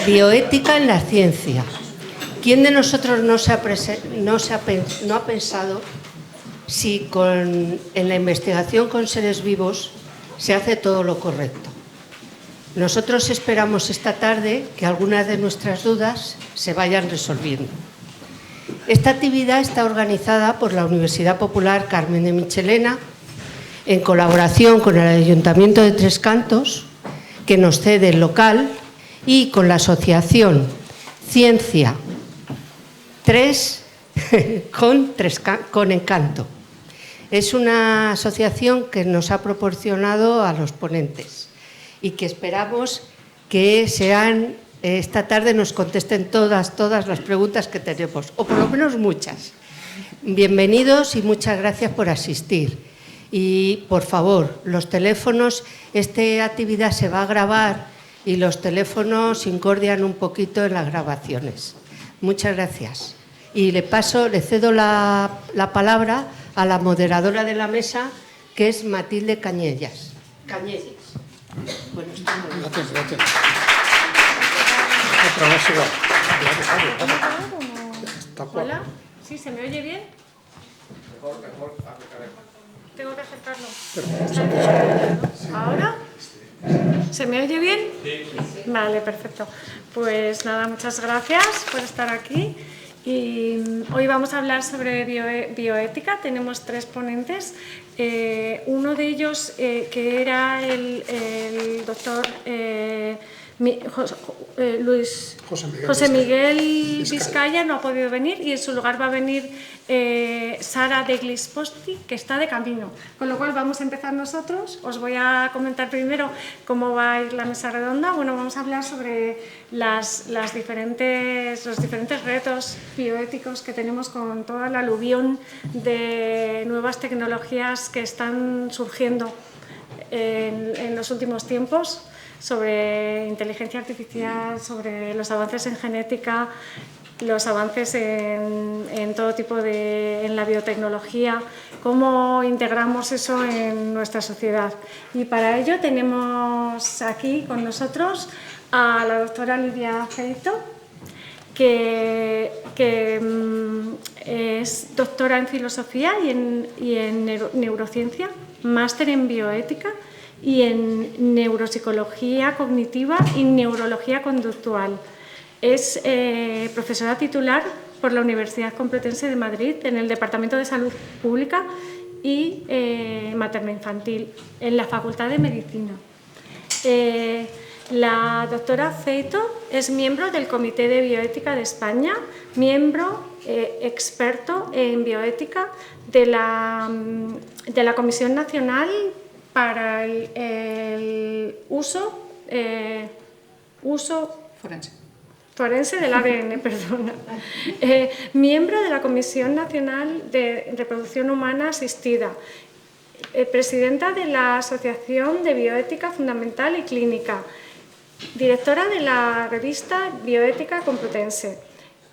Bioética en la ciencia. ¿Quién de nosotros no ha pensado si en la investigación con seres vivos se hace todo lo correcto? Nosotros esperamos esta tarde que algunas de nuestras dudas se vayan resolviendo. Esta actividad está organizada por la Universidad Popular Carmen de Michelena en colaboración con el Ayuntamiento de Tres Cantos, que nos cede el local, y con la asociación Ciencia 3 con Encanto. Es una asociación que nos ha proporcionado a los ponentes y que esperamos que esta tarde nos contesten todas las preguntas que tenemos, o por lo menos muchas. Bienvenidos y muchas gracias por asistir. Y, por favor, los teléfonos, esta actividad se va a grabar y los teléfonos incordian un poquito en las grabaciones. Muchas gracias. Y le cedo la palabra a la moderadora de la mesa, que es Matilde Cañellas. Bueno, gracias. Hola, ¿sí se me oye bien? Mejor. Tengo que acercarlo. ¿Ahora? ¿Se me oye bien? Sí. Vale, perfecto. Pues nada, muchas gracias por estar aquí. Y hoy vamos a hablar sobre bioética. Tenemos 3 ponentes. Uno de ellos, que era el doctor José Miguel Vizcaya, no ha podido venir, y en su lugar va a venir Sara de Glisposti, que está de camino. Con lo cual vamos a empezar nosotros. Os voy a comentar primero cómo va a ir la mesa redonda. Bueno, vamos a hablar sobre los diferentes retos bioéticos que tenemos con toda la aluvión de nuevas tecnologías que están surgiendo en los últimos tiempos, sobre inteligencia artificial, sobre los avances en genética, los avances en todo tipo en la biotecnología, cómo integramos eso en nuestra sociedad. Y para ello tenemos aquí con nosotros a la doctora Lidia Feito, que es doctora en filosofía y en neurociencia, máster en bioética y en neuropsicología cognitiva y neurología conductual. Es profesora titular por la Universidad Complutense de Madrid en el Departamento de Salud Pública y Materno-Infantil en la Facultad de Medicina. La doctora Feito es miembro del Comité de Bioética de España, miembro experto en bioética de la Comisión Nacional para el uso forense del ADN, perdona. Miembro de la Comisión Nacional de Reproducción Humana Asistida, presidenta de la Asociación de Bioética Fundamental y Clínica, directora de la revista Bioética Complutense,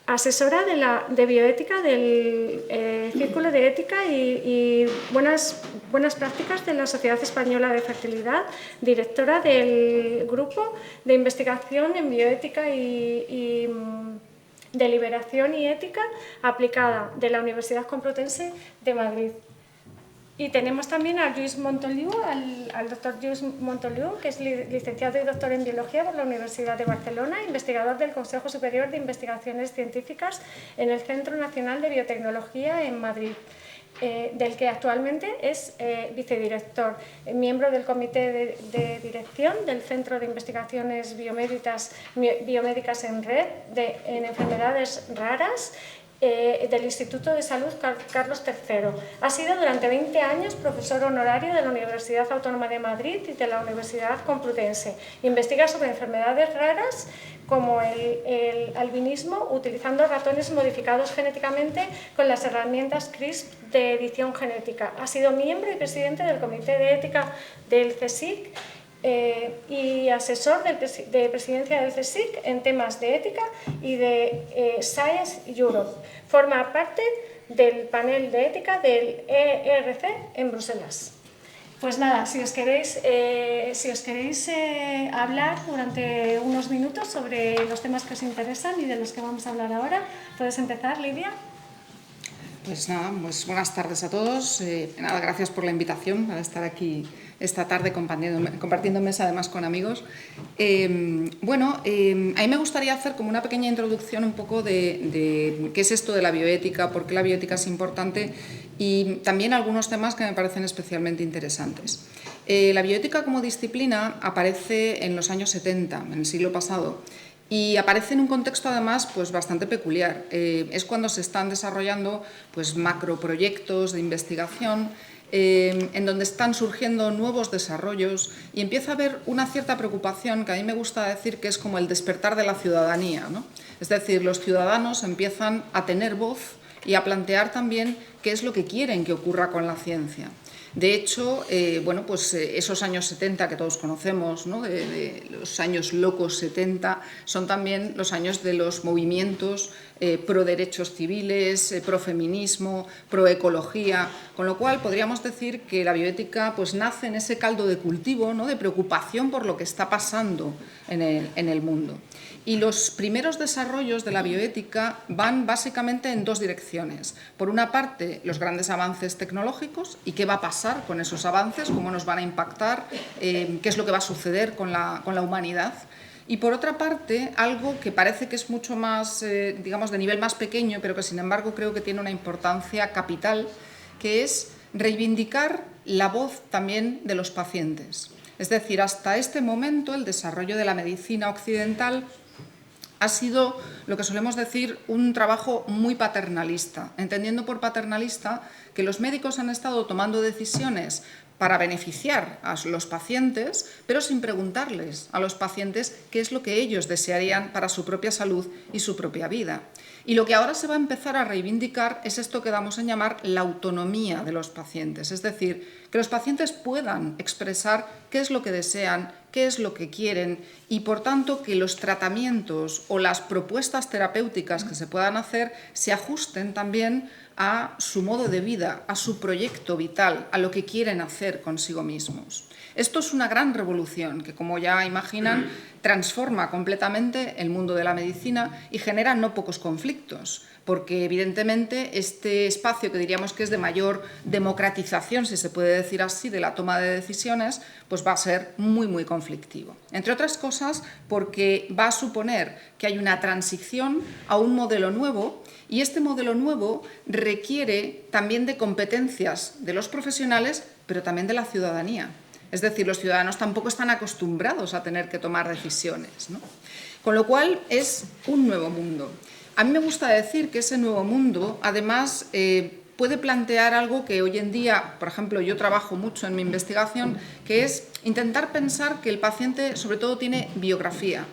asesora de bioética del Círculo de Ética y buenas prácticas de la Sociedad Española de Fertilidad, directora del Grupo de Investigación en Bioética y Deliberación y Ética Aplicada de la Universidad Complutense de Madrid. Y tenemos también a Lluís Montoliu, al doctor Lluís Montoliu, que es licenciado y doctor en Biología por la Universidad de Barcelona, investigador del Consejo Superior de Investigaciones Científicas en el Centro Nacional de Biotecnología en Madrid, del que actualmente es vicedirector, miembro del Comité de Dirección del Centro de Investigaciones Biomédicas en Red en Enfermedades Raras, del Instituto de Salud Carlos III. Ha sido durante 20 años profesor honorario de la Universidad Autónoma de Madrid y de la Universidad Complutense. Investiga sobre enfermedades raras como el albinismo, utilizando ratones modificados genéticamente con las herramientas CRISP de edición genética. Ha sido miembro y presidente del Comité de Ética del CSIC y asesor de presidencia del CSIC en temas de ética y de Science Europe. Forma parte del panel de ética del ERC en Bruselas. Pues nada, si os queréis hablar durante unos minutos sobre los temas que os interesan y de los que vamos a hablar ahora, puedes empezar, Lidia. Pues nada, pues buenas tardes a todos. Nada, gracias por la invitación para estar aquí esta tarde compartiendo mesa además con amigos. A mí me gustaría hacer como una pequeña introducción un poco de qué es esto de la bioética, por qué la bioética es importante y también algunos temas que me parecen especialmente interesantes. La bioética como disciplina aparece en los años 70, en el siglo pasado, y aparece en un contexto además pues bastante peculiar. Es cuando se están desarrollando pues macroproyectos de investigación en donde están surgiendo nuevos desarrollos y empieza a haber una cierta preocupación que a mí me gusta decir que es como el despertar de la ciudadanía, ¿no? Es decir, los ciudadanos empiezan a tener voz y a plantear también qué es lo que quieren que ocurra con la ciencia. De hecho, esos años 70 que todos conocemos, ¿no? de los años locos 70, son también los años de los movimientos pro derechos civiles, pro feminismo, pro ecología, con lo cual podríamos decir que la bioética pues, nace en ese caldo de cultivo, ¿no? de preocupación por lo que está pasando en el mundo. Y los primeros desarrollos de la bioética van básicamente en dos direcciones. Por una parte, los grandes avances tecnológicos y qué va a pasar con esos avances, cómo nos van a impactar, qué es lo que va a suceder con la humanidad. Y por otra parte, algo que parece que es mucho más, digamos, de nivel más pequeño, pero que sin embargo creo que tiene una importancia capital, que es reivindicar la voz también de los pacientes. Es decir, hasta este momento el desarrollo de la medicina occidental ha sido, lo que solemos decir, un trabajo muy paternalista, entendiendo por paternalista que los médicos han estado tomando decisiones para beneficiar a los pacientes, pero sin preguntarles a los pacientes qué es lo que ellos desearían para su propia salud y su propia vida. Y lo que ahora se va a empezar a reivindicar es esto que damos en llamar la autonomía de los pacientes, es decir, que los pacientes puedan expresar qué es lo que desean, qué es lo que quieren y, por tanto, que los tratamientos o las propuestas terapéuticas que se puedan hacer se ajusten también a su modo de vida, a su proyecto vital, a lo que quieren hacer consigo mismos. Esto es una gran revolución que, como ya imaginan, transforma completamente el mundo de la medicina y genera no pocos conflictos, porque evidentemente este espacio que diríamos que es de mayor democratización, si se puede decir así, de la toma de decisiones, pues va a ser muy, muy conflictivo. Entre otras cosas, porque va a suponer que hay una transición a un modelo nuevo y este modelo nuevo requiere también de competencias de los profesionales, pero también de la ciudadanía. Es decir, los ciudadanos tampoco están acostumbrados a tener que tomar decisiones, ¿no? Con lo cual es un nuevo mundo. A mí me gusta decir que ese nuevo mundo, además, puede plantear algo que hoy en día, por ejemplo, yo trabajo mucho en mi investigación, que es intentar pensar que el paciente sobre todo tiene biografía,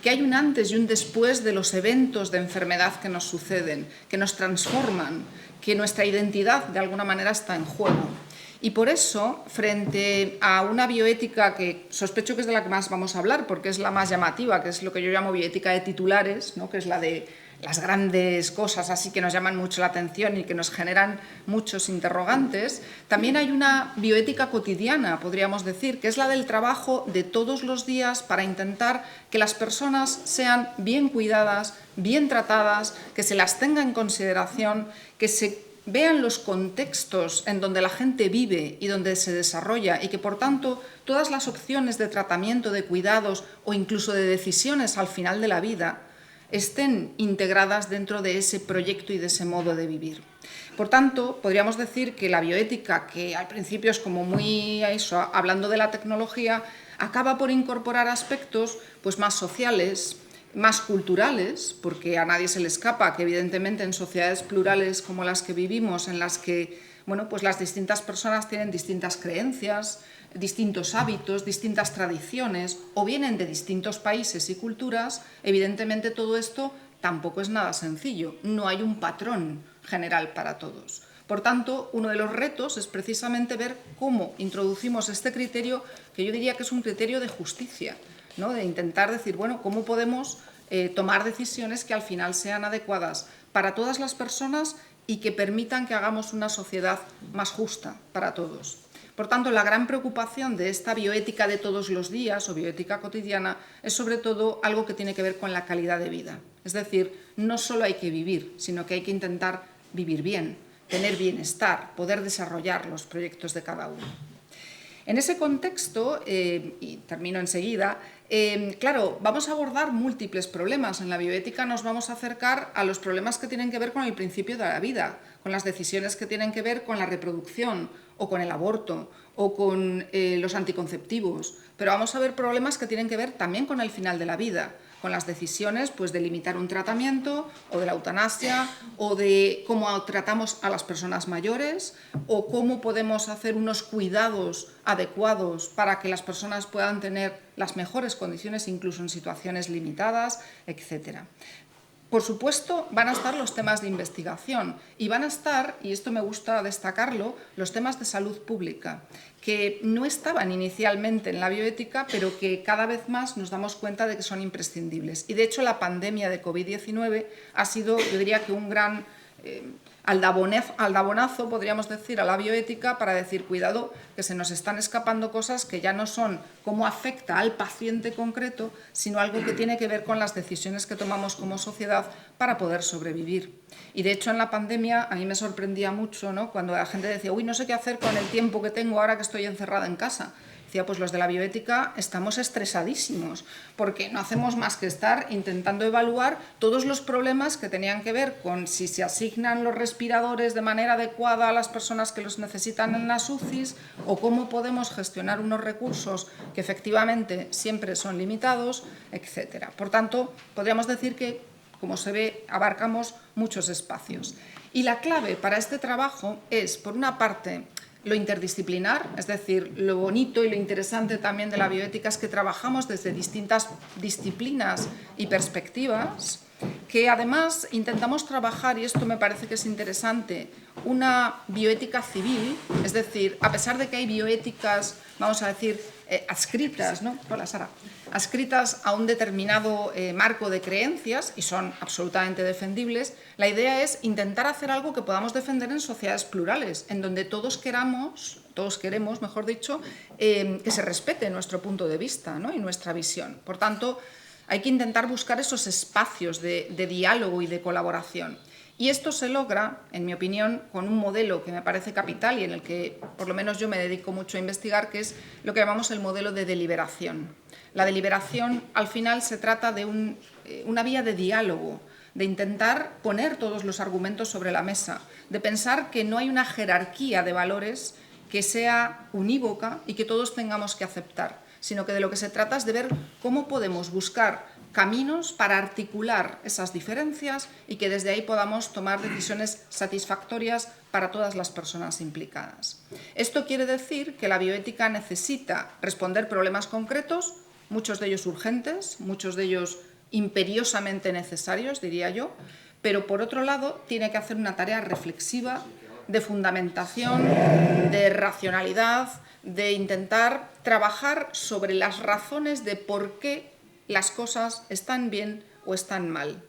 que hay un antes y un después de los eventos de enfermedad que nos suceden, que nos transforman, que nuestra identidad de alguna manera está en juego. Y por eso, frente a una bioética que sospecho que es de la que más vamos a hablar, porque es la más llamativa, que es lo que yo llamo bioética de titulares, ¿no? Que es la de las grandes cosas así que nos llaman mucho la atención y que nos generan muchos interrogantes, también hay una bioética cotidiana, podríamos decir, que es la del trabajo de todos los días para intentar que las personas sean bien cuidadas, bien tratadas, que se las tenga en consideración, que se vean los contextos en donde la gente vive y donde se desarrolla y que, por tanto, todas las opciones de tratamiento, de cuidados o incluso de decisiones al final de la vida estén integradas dentro de ese proyecto y de ese modo de vivir. Por tanto, podríamos decir que la bioética, que al principio es como muy eso, hablando de la tecnología, acaba por incorporar aspectos pues, más sociales, más culturales, porque a nadie se le escapa que evidentemente en sociedades plurales como las que vivimos, en las que pues las distintas personas tienen distintas creencias, distintos hábitos, distintas tradiciones o vienen de distintos países y culturas, evidentemente todo esto tampoco es nada sencillo, no hay un patrón general para todos. Por tanto, uno de los retos es precisamente ver cómo introducimos este criterio, que yo diría que es un criterio de justicia, ¿no? De intentar decir, bueno, ¿cómo podemos tomar decisiones que al final sean adecuadas para todas las personas y que permitan que hagamos una sociedad más justa para todos. Por tanto, la gran preocupación de esta bioética de todos los días o bioética cotidiana es sobre todo algo que tiene que ver con la calidad de vida. Es decir, no solo hay que vivir, sino que hay que intentar vivir bien, tener bienestar, poder desarrollar los proyectos de cada uno. En ese contexto, y termino enseguida, claro, vamos a abordar múltiples problemas. En la bioética nos vamos a acercar a los problemas que tienen que ver con el principio de la vida, con las decisiones que tienen que ver con la reproducción o con el aborto o con los anticonceptivos, pero vamos a ver problemas que tienen que ver también con el final de la vida, con las decisiones pues, de limitar un tratamiento o de la eutanasia o de cómo tratamos a las personas mayores o cómo podemos hacer unos cuidados adecuados para que las personas puedan tener las mejores condiciones incluso en situaciones limitadas, etc. Por supuesto, van a estar los temas de investigación y van a estar, y esto me gusta destacarlo, los temas de salud pública, que no estaban inicialmente en la bioética, pero que cada vez más nos damos cuenta de que son imprescindibles. Y de hecho, la pandemia de COVID-19 ha sido, yo diría que un gran aldabonazo, podríamos decir, a la bioética para decir, cuidado, que se nos están escapando cosas que ya no son cómo afecta al paciente concreto, sino algo que tiene que ver con las decisiones que tomamos como sociedad para poder sobrevivir. Y de hecho en la pandemia a mí me sorprendía mucho, ¿no?, cuando la gente decía, uy, no sé qué hacer con el tiempo que tengo ahora que estoy encerrada en casa. Decía, pues los de la bioética estamos estresadísimos, porque no hacemos más que estar intentando evaluar todos los problemas que tenían que ver con si se asignan los respiradores de manera adecuada a las personas que los necesitan en las UCIs o cómo podemos gestionar unos recursos que efectivamente siempre son limitados, etc. Por tanto, podríamos decir que, como se ve, abarcamos muchos espacios. Y la clave para este trabajo es, por una parte, lo interdisciplinar, es decir, lo bonito y lo interesante también de la bioética es que trabajamos desde distintas disciplinas y perspectivas, que además intentamos trabajar, y esto me parece que es interesante, una bioética civil, es decir, a pesar de que hay bioéticas, vamos a decir, adscritas, ¿no? Hola, Sara, adscritas a un determinado marco de creencias y son absolutamente defendibles, la idea es intentar hacer algo que podamos defender en sociedades plurales, en donde todos queremos, mejor dicho, que se respete nuestro punto de vista, ¿no?, y nuestra visión. Por tanto, hay que intentar buscar esos espacios de diálogo y de colaboración. Y esto se logra, en mi opinión, con un modelo que me parece capital y en el que por lo menos yo me dedico mucho a investigar, que es lo que llamamos el modelo de deliberación. La deliberación, al final, se trata de una vía de diálogo, de intentar poner todos los argumentos sobre la mesa, de pensar que no hay una jerarquía de valores que sea unívoca y que todos tengamos que aceptar, sino que de lo que se trata es de ver cómo podemos buscar caminos para articular esas diferencias y que desde ahí podamos tomar decisiones satisfactorias para todas las personas implicadas. Esto quiere decir que la bioética necesita responder problemas concretos, muchos de ellos urgentes, muchos de ellos imperiosamente necesarios, diría yo, pero por otro lado tiene que hacer una tarea reflexiva, de fundamentación, de racionalidad, de intentar trabajar sobre las razones de por qué las cosas están bien o están mal.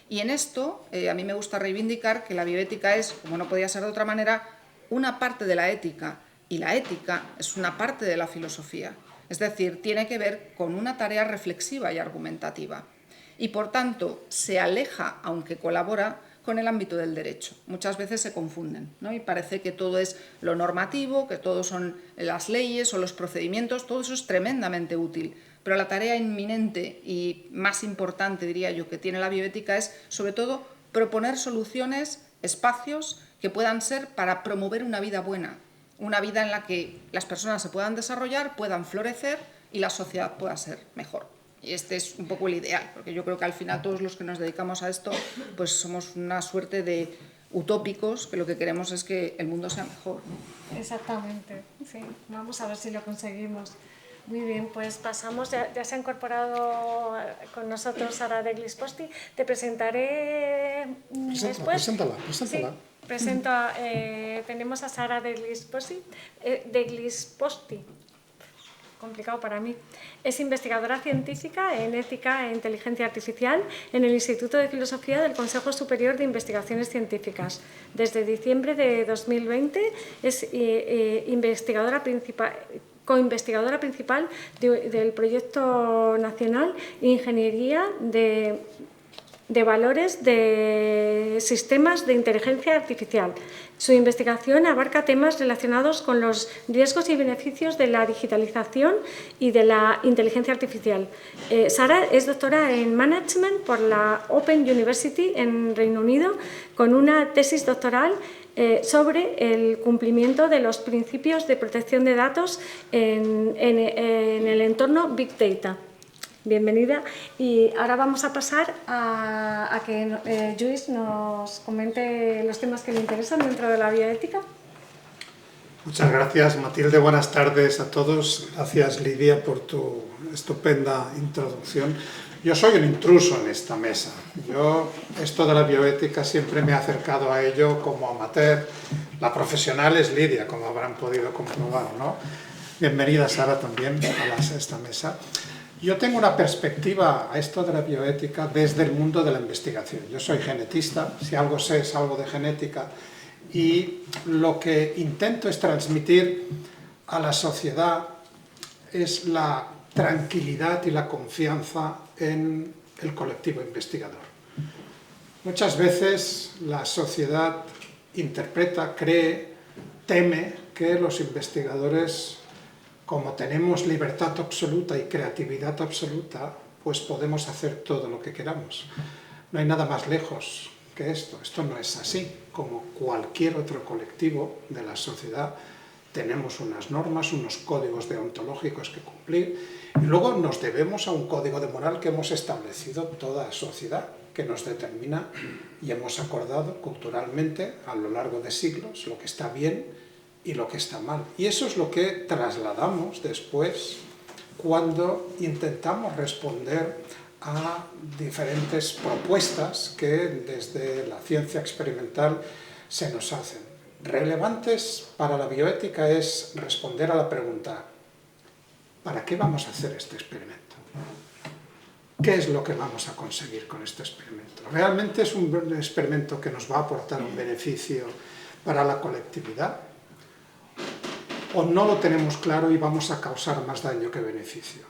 Y en esto a mí me gusta reivindicar que la bioética es, como no podía ser de otra manera, una parte de la ética, y la ética es una parte de la filosofía. Es decir, tiene que ver con una tarea reflexiva y argumentativa. Y por tanto, se aleja, aunque colabora, con el ámbito del derecho. Muchas veces se confunden, ¿no? Y parece que todo es lo normativo, que todo son las leyes o los procedimientos, todo eso es tremendamente útil. Pero la tarea inminente y más importante, diría yo, que tiene la bioética es, sobre todo, proponer soluciones, espacios que puedan ser para promover una vida buena, una vida en la que las personas se puedan desarrollar, puedan florecer y la sociedad pueda ser mejor. Y este es un poco el ideal, porque yo creo que al final todos los que nos dedicamos a esto pues somos una suerte de utópicos, que lo que queremos es que el mundo sea mejor, ¿no? Exactamente, sí. Vamos a ver si lo conseguimos. Muy bien, pues pasamos, ya se ha incorporado con nosotros Sara de Glisposti. Te presentaré después. Preséntala. Sí, tenemos a Sara de Glisposti. complicado para mí. Es investigadora científica en ética e inteligencia artificial en el Instituto de Filosofía del Consejo Superior de Investigaciones Científicas. Desde diciembre de 2020 es coinvestigadora principal del proyecto nacional Ingeniería de Valores de Sistemas de Inteligencia Artificial. Su investigación abarca temas relacionados con los riesgos y beneficios de la digitalización y de la inteligencia artificial. Sara es doctora en Management por la Open University en Reino Unido, con una tesis doctoral sobre el cumplimiento de los principios de protección de datos en el entorno Big Data. Bienvenida. Y ahora vamos a pasar a que Lluís nos comente los temas que le interesan dentro de la bioética. Muchas gracias, Matilde. Buenas tardes a todos. Gracias, Lidia, por tu estupenda introducción. Yo soy un intruso en esta mesa. Esto de la bioética siempre me he acercado a ello como amateur. La profesional es Lidia, como habrán podido comprobar, ¿no? Bienvenida, Sara, también a esta mesa. Yo tengo una perspectiva a esto de la bioética desde el mundo de la investigación. Yo soy genetista, si algo sé es algo de genética, y lo que intento es transmitir a la sociedad es la tranquilidad y la confianza en el colectivo investigador. Muchas veces la sociedad interpreta, cree, teme que los investigadores, como tenemos libertad absoluta y creatividad absoluta, pues podemos hacer todo lo que queramos. No hay nada más lejos que esto. Esto no es así. Como cualquier otro colectivo de la sociedad, tenemos unas normas, unos códigos deontológicos que cumplir, y luego nos debemos a un código de moral que hemos establecido toda la sociedad, que nos determina y hemos acordado culturalmente a lo largo de siglos lo que está bien y lo que está mal. Y eso es lo que trasladamos después cuando intentamos responder a diferentes propuestas que desde la ciencia experimental se nos hacen. Relevantes para la bioética es responder a la pregunta: ¿para qué vamos a hacer este experimento? ¿Qué es lo que vamos a conseguir con este experimento? ¿Realmente es un experimento que nos va a aportar un beneficio para la colectividad? ¿O no lo tenemos claro y vamos a causar más daño que beneficio?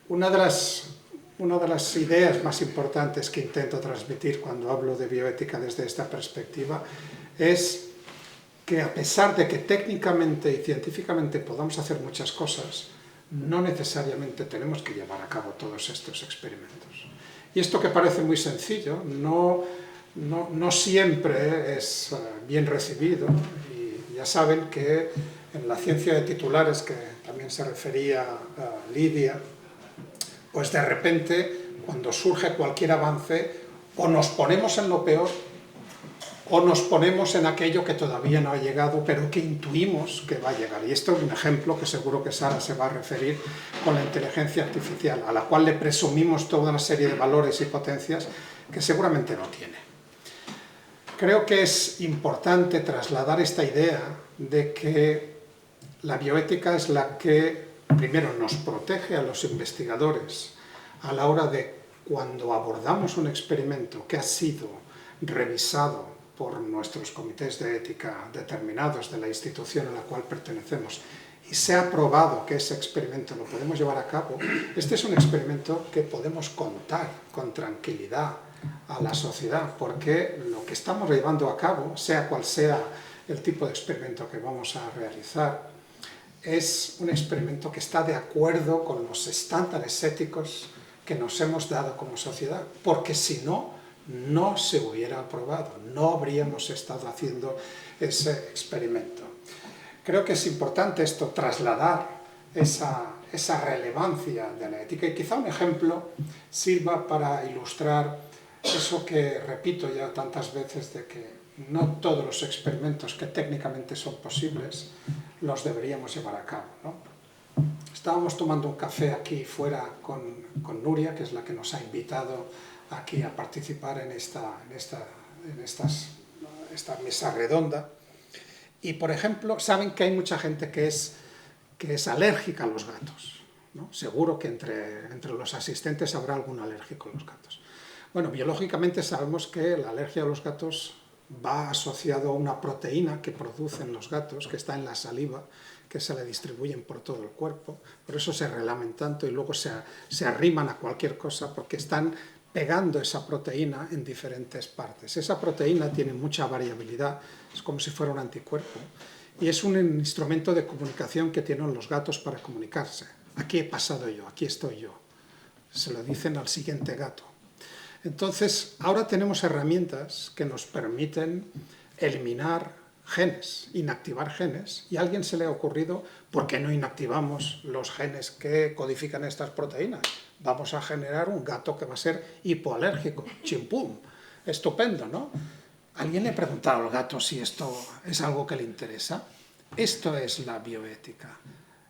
Una de las ideas más importantes que intento transmitir cuando hablo de bioética desde esta perspectiva es que, a pesar de que técnicamente y científicamente podamos hacer muchas cosas, no necesariamente tenemos que llevar a cabo todos estos experimentos. Y esto, que parece muy sencillo, no siempre es bien recibido. Ya saben que en la ciencia de titulares, que también se refería a Lidia, pues de repente, cuando surge cualquier avance, o nos ponemos en lo peor, o nos ponemos en aquello que todavía no ha llegado, pero que intuimos que va a llegar. Y esto es un ejemplo que seguro que Sara se va a referir con la inteligencia artificial, a la cual le presumimos toda una serie de valores y potencias que seguramente no tiene. Creo que es importante trasladar esta idea de que la bioética es la que, primero, nos protege a los investigadores a la hora de, cuando abordamos un experimento que ha sido revisado por nuestros comités de ética determinados de la institución a la cual pertenecemos, y se ha probado que ese experimento lo podemos llevar a cabo. Este es un experimento que podemos contar con tranquilidad a la sociedad, porque lo que estamos llevando a cabo, sea cual sea el tipo de experimento que vamos a realizar, es un experimento que está de acuerdo con los estándares éticos que nos hemos dado como sociedad, porque si no, no se hubiera aprobado, no habríamos estado haciendo ese experimento. Creo que es importante esto, trasladar esa relevancia de la ética, y quizá un ejemplo sirva para ilustrar eso que repito ya tantas veces, de que no todos los experimentos que técnicamente son posibles los deberíamos llevar a cabo, ¿no? Estábamos tomando un café aquí fuera con Nuria, que es la que nos ha invitado aquí a participar en esta mesa redonda. Y, por ejemplo, saben que hay mucha gente que es que es alérgica a los gatos, ¿no? Seguro que entre los asistentes habrá algún alérgico a los gatos. Bueno, biológicamente sabemos que la alergia a los gatos va asociado a una proteína que producen los gatos, que está en la saliva, que se le distribuyen por todo el cuerpo, por eso se relamen tanto y luego se arriman a cualquier cosa, porque están pegando esa proteína en diferentes partes. Esa proteína tiene mucha variabilidad, es como si fuera un anticuerpo, y es un instrumento de comunicación que tienen los gatos para comunicarse. Aquí he pasado yo, aquí estoy yo. Se lo dicen al siguiente gato. Entonces, ahora tenemos herramientas que nos permiten eliminar genes, inactivar genes, y a alguien se le ha ocurrido, ¿por qué no inactivamos los genes que codifican estas proteínas? Vamos a generar un gato que va a ser hipoalérgico, chimpum, estupendo, ¿no? ¿Alguien le ha preguntado al gato si esto es algo que le interesa? Esto es la bioética.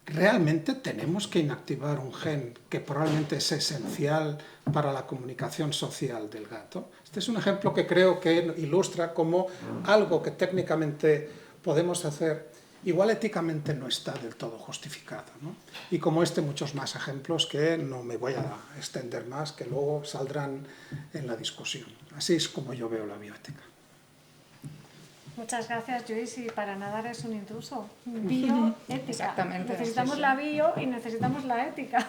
¿Realmente tenemos que inactivar un gen que probablemente es esencial para la comunicación social del gato? Este es un ejemplo que creo que ilustra cómo algo que técnicamente podemos hacer, igual éticamente no está del todo justificado, ¿no? Y como muchos más ejemplos que no me voy a extender más, que luego saldrán en la discusión. Así es como yo veo la bioética. Muchas gracias, Lluís, y para nada eres un intruso. Bioética. Exactamente. Necesitamos Sí. la bio y necesitamos la ética.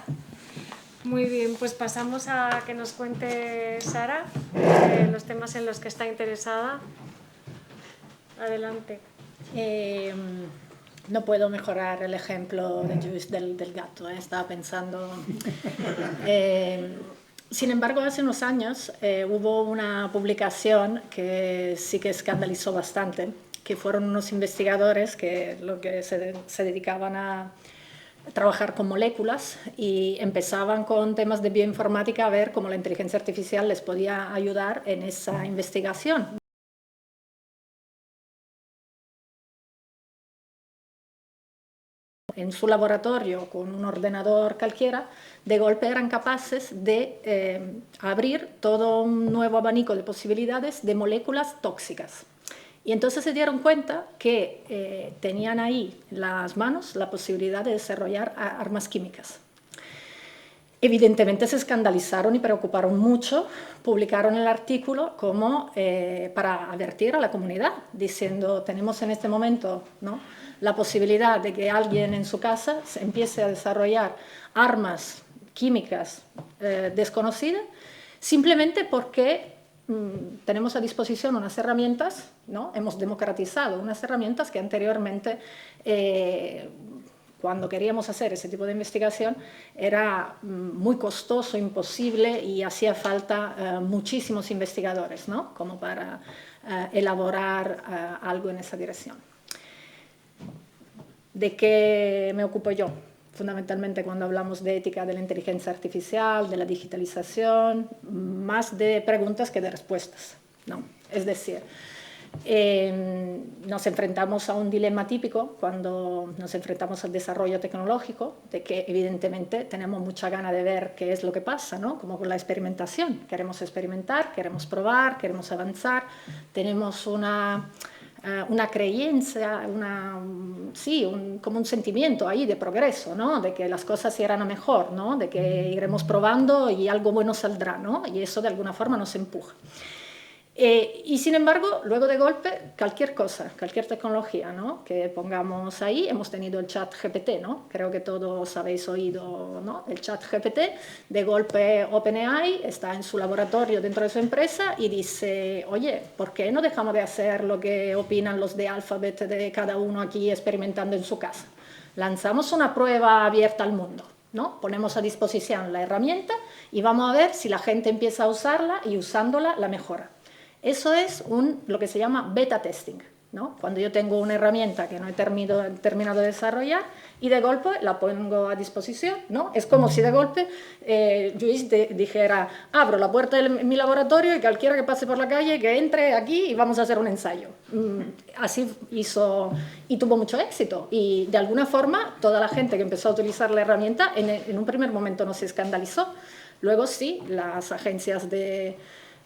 Muy bien, pues pasamos a que nos cuente Sara los temas en los que está interesada. Adelante. No puedo mejorar el ejemplo de Lluís del gato, estaba pensando... Sin embargo, hace unos años hubo una publicación que sí que escandalizó bastante, que fueron unos investigadores que se dedicaban a trabajar con moléculas y empezaban con temas de bioinformática a ver cómo la inteligencia artificial les podía ayudar en esa investigación. En su laboratorio, con un ordenador cualquiera, de golpe eran capaces de abrir todo un nuevo abanico de posibilidades de moléculas tóxicas. Y entonces se dieron cuenta que tenían ahí en las manos la posibilidad de desarrollar armas químicas. Evidentemente se escandalizaron y preocuparon mucho, publicaron el artículo como para advertir a la comunidad, diciendo, tenemos en este momento, ¿no?, la posibilidad de que alguien en su casa se empiece a desarrollar armas químicas desconocidas, simplemente porque tenemos a disposición unas herramientas, ¿no? Hemos democratizado unas herramientas que anteriormente, cuando queríamos hacer ese tipo de investigación, era muy costoso, imposible, y hacía falta muchísimos investigadores, ¿no?, como para elaborar algo en esa dirección. ¿De qué me ocupo yo? Fundamentalmente cuando hablamos de ética de la inteligencia artificial, de la digitalización, más de preguntas que de respuestas, ¿no? Es decir, nos enfrentamos a un dilema típico cuando nos enfrentamos al desarrollo tecnológico, de que evidentemente tenemos mucha gana de ver qué es lo que pasa, ¿no?, como con la experimentación. Queremos experimentar, queremos probar, queremos avanzar, tenemos una creencia, como un sentimiento ahí de progreso, ¿no?, de que las cosas irán a mejor, ¿no?, de que iremos probando y algo bueno saldrá, ¿no?, y eso de alguna forma nos empuja. Y sin embargo, luego de golpe, cualquier cosa, cualquier tecnología, ¿no?, que pongamos ahí, hemos tenido el chat GPT, ¿no?, creo que todos habéis oído, ¿no?, el chat GPT, de golpe OpenAI está en su laboratorio dentro de su empresa y dice, oye, ¿por qué no dejamos de hacer lo que opinan los de Alphabet, de cada uno aquí experimentando en su casa? Lanzamos una prueba abierta al mundo, ¿no?, ponemos a disposición la herramienta y vamos a ver si la gente empieza a usarla y usándola la mejora. Eso es lo que se llama beta testing, ¿no?, cuando yo tengo una herramienta que no he terminado de desarrollar y de golpe la pongo a disposición, ¿no? Es como si de golpe Lluís dijera, abro la puerta de mi laboratorio y cualquiera que pase por la calle que entre aquí y vamos a hacer un ensayo. Así hizo y tuvo mucho éxito, y de alguna forma toda la gente que empezó a utilizar la herramienta en un primer momento no se escandalizó. Luego sí, las agencias de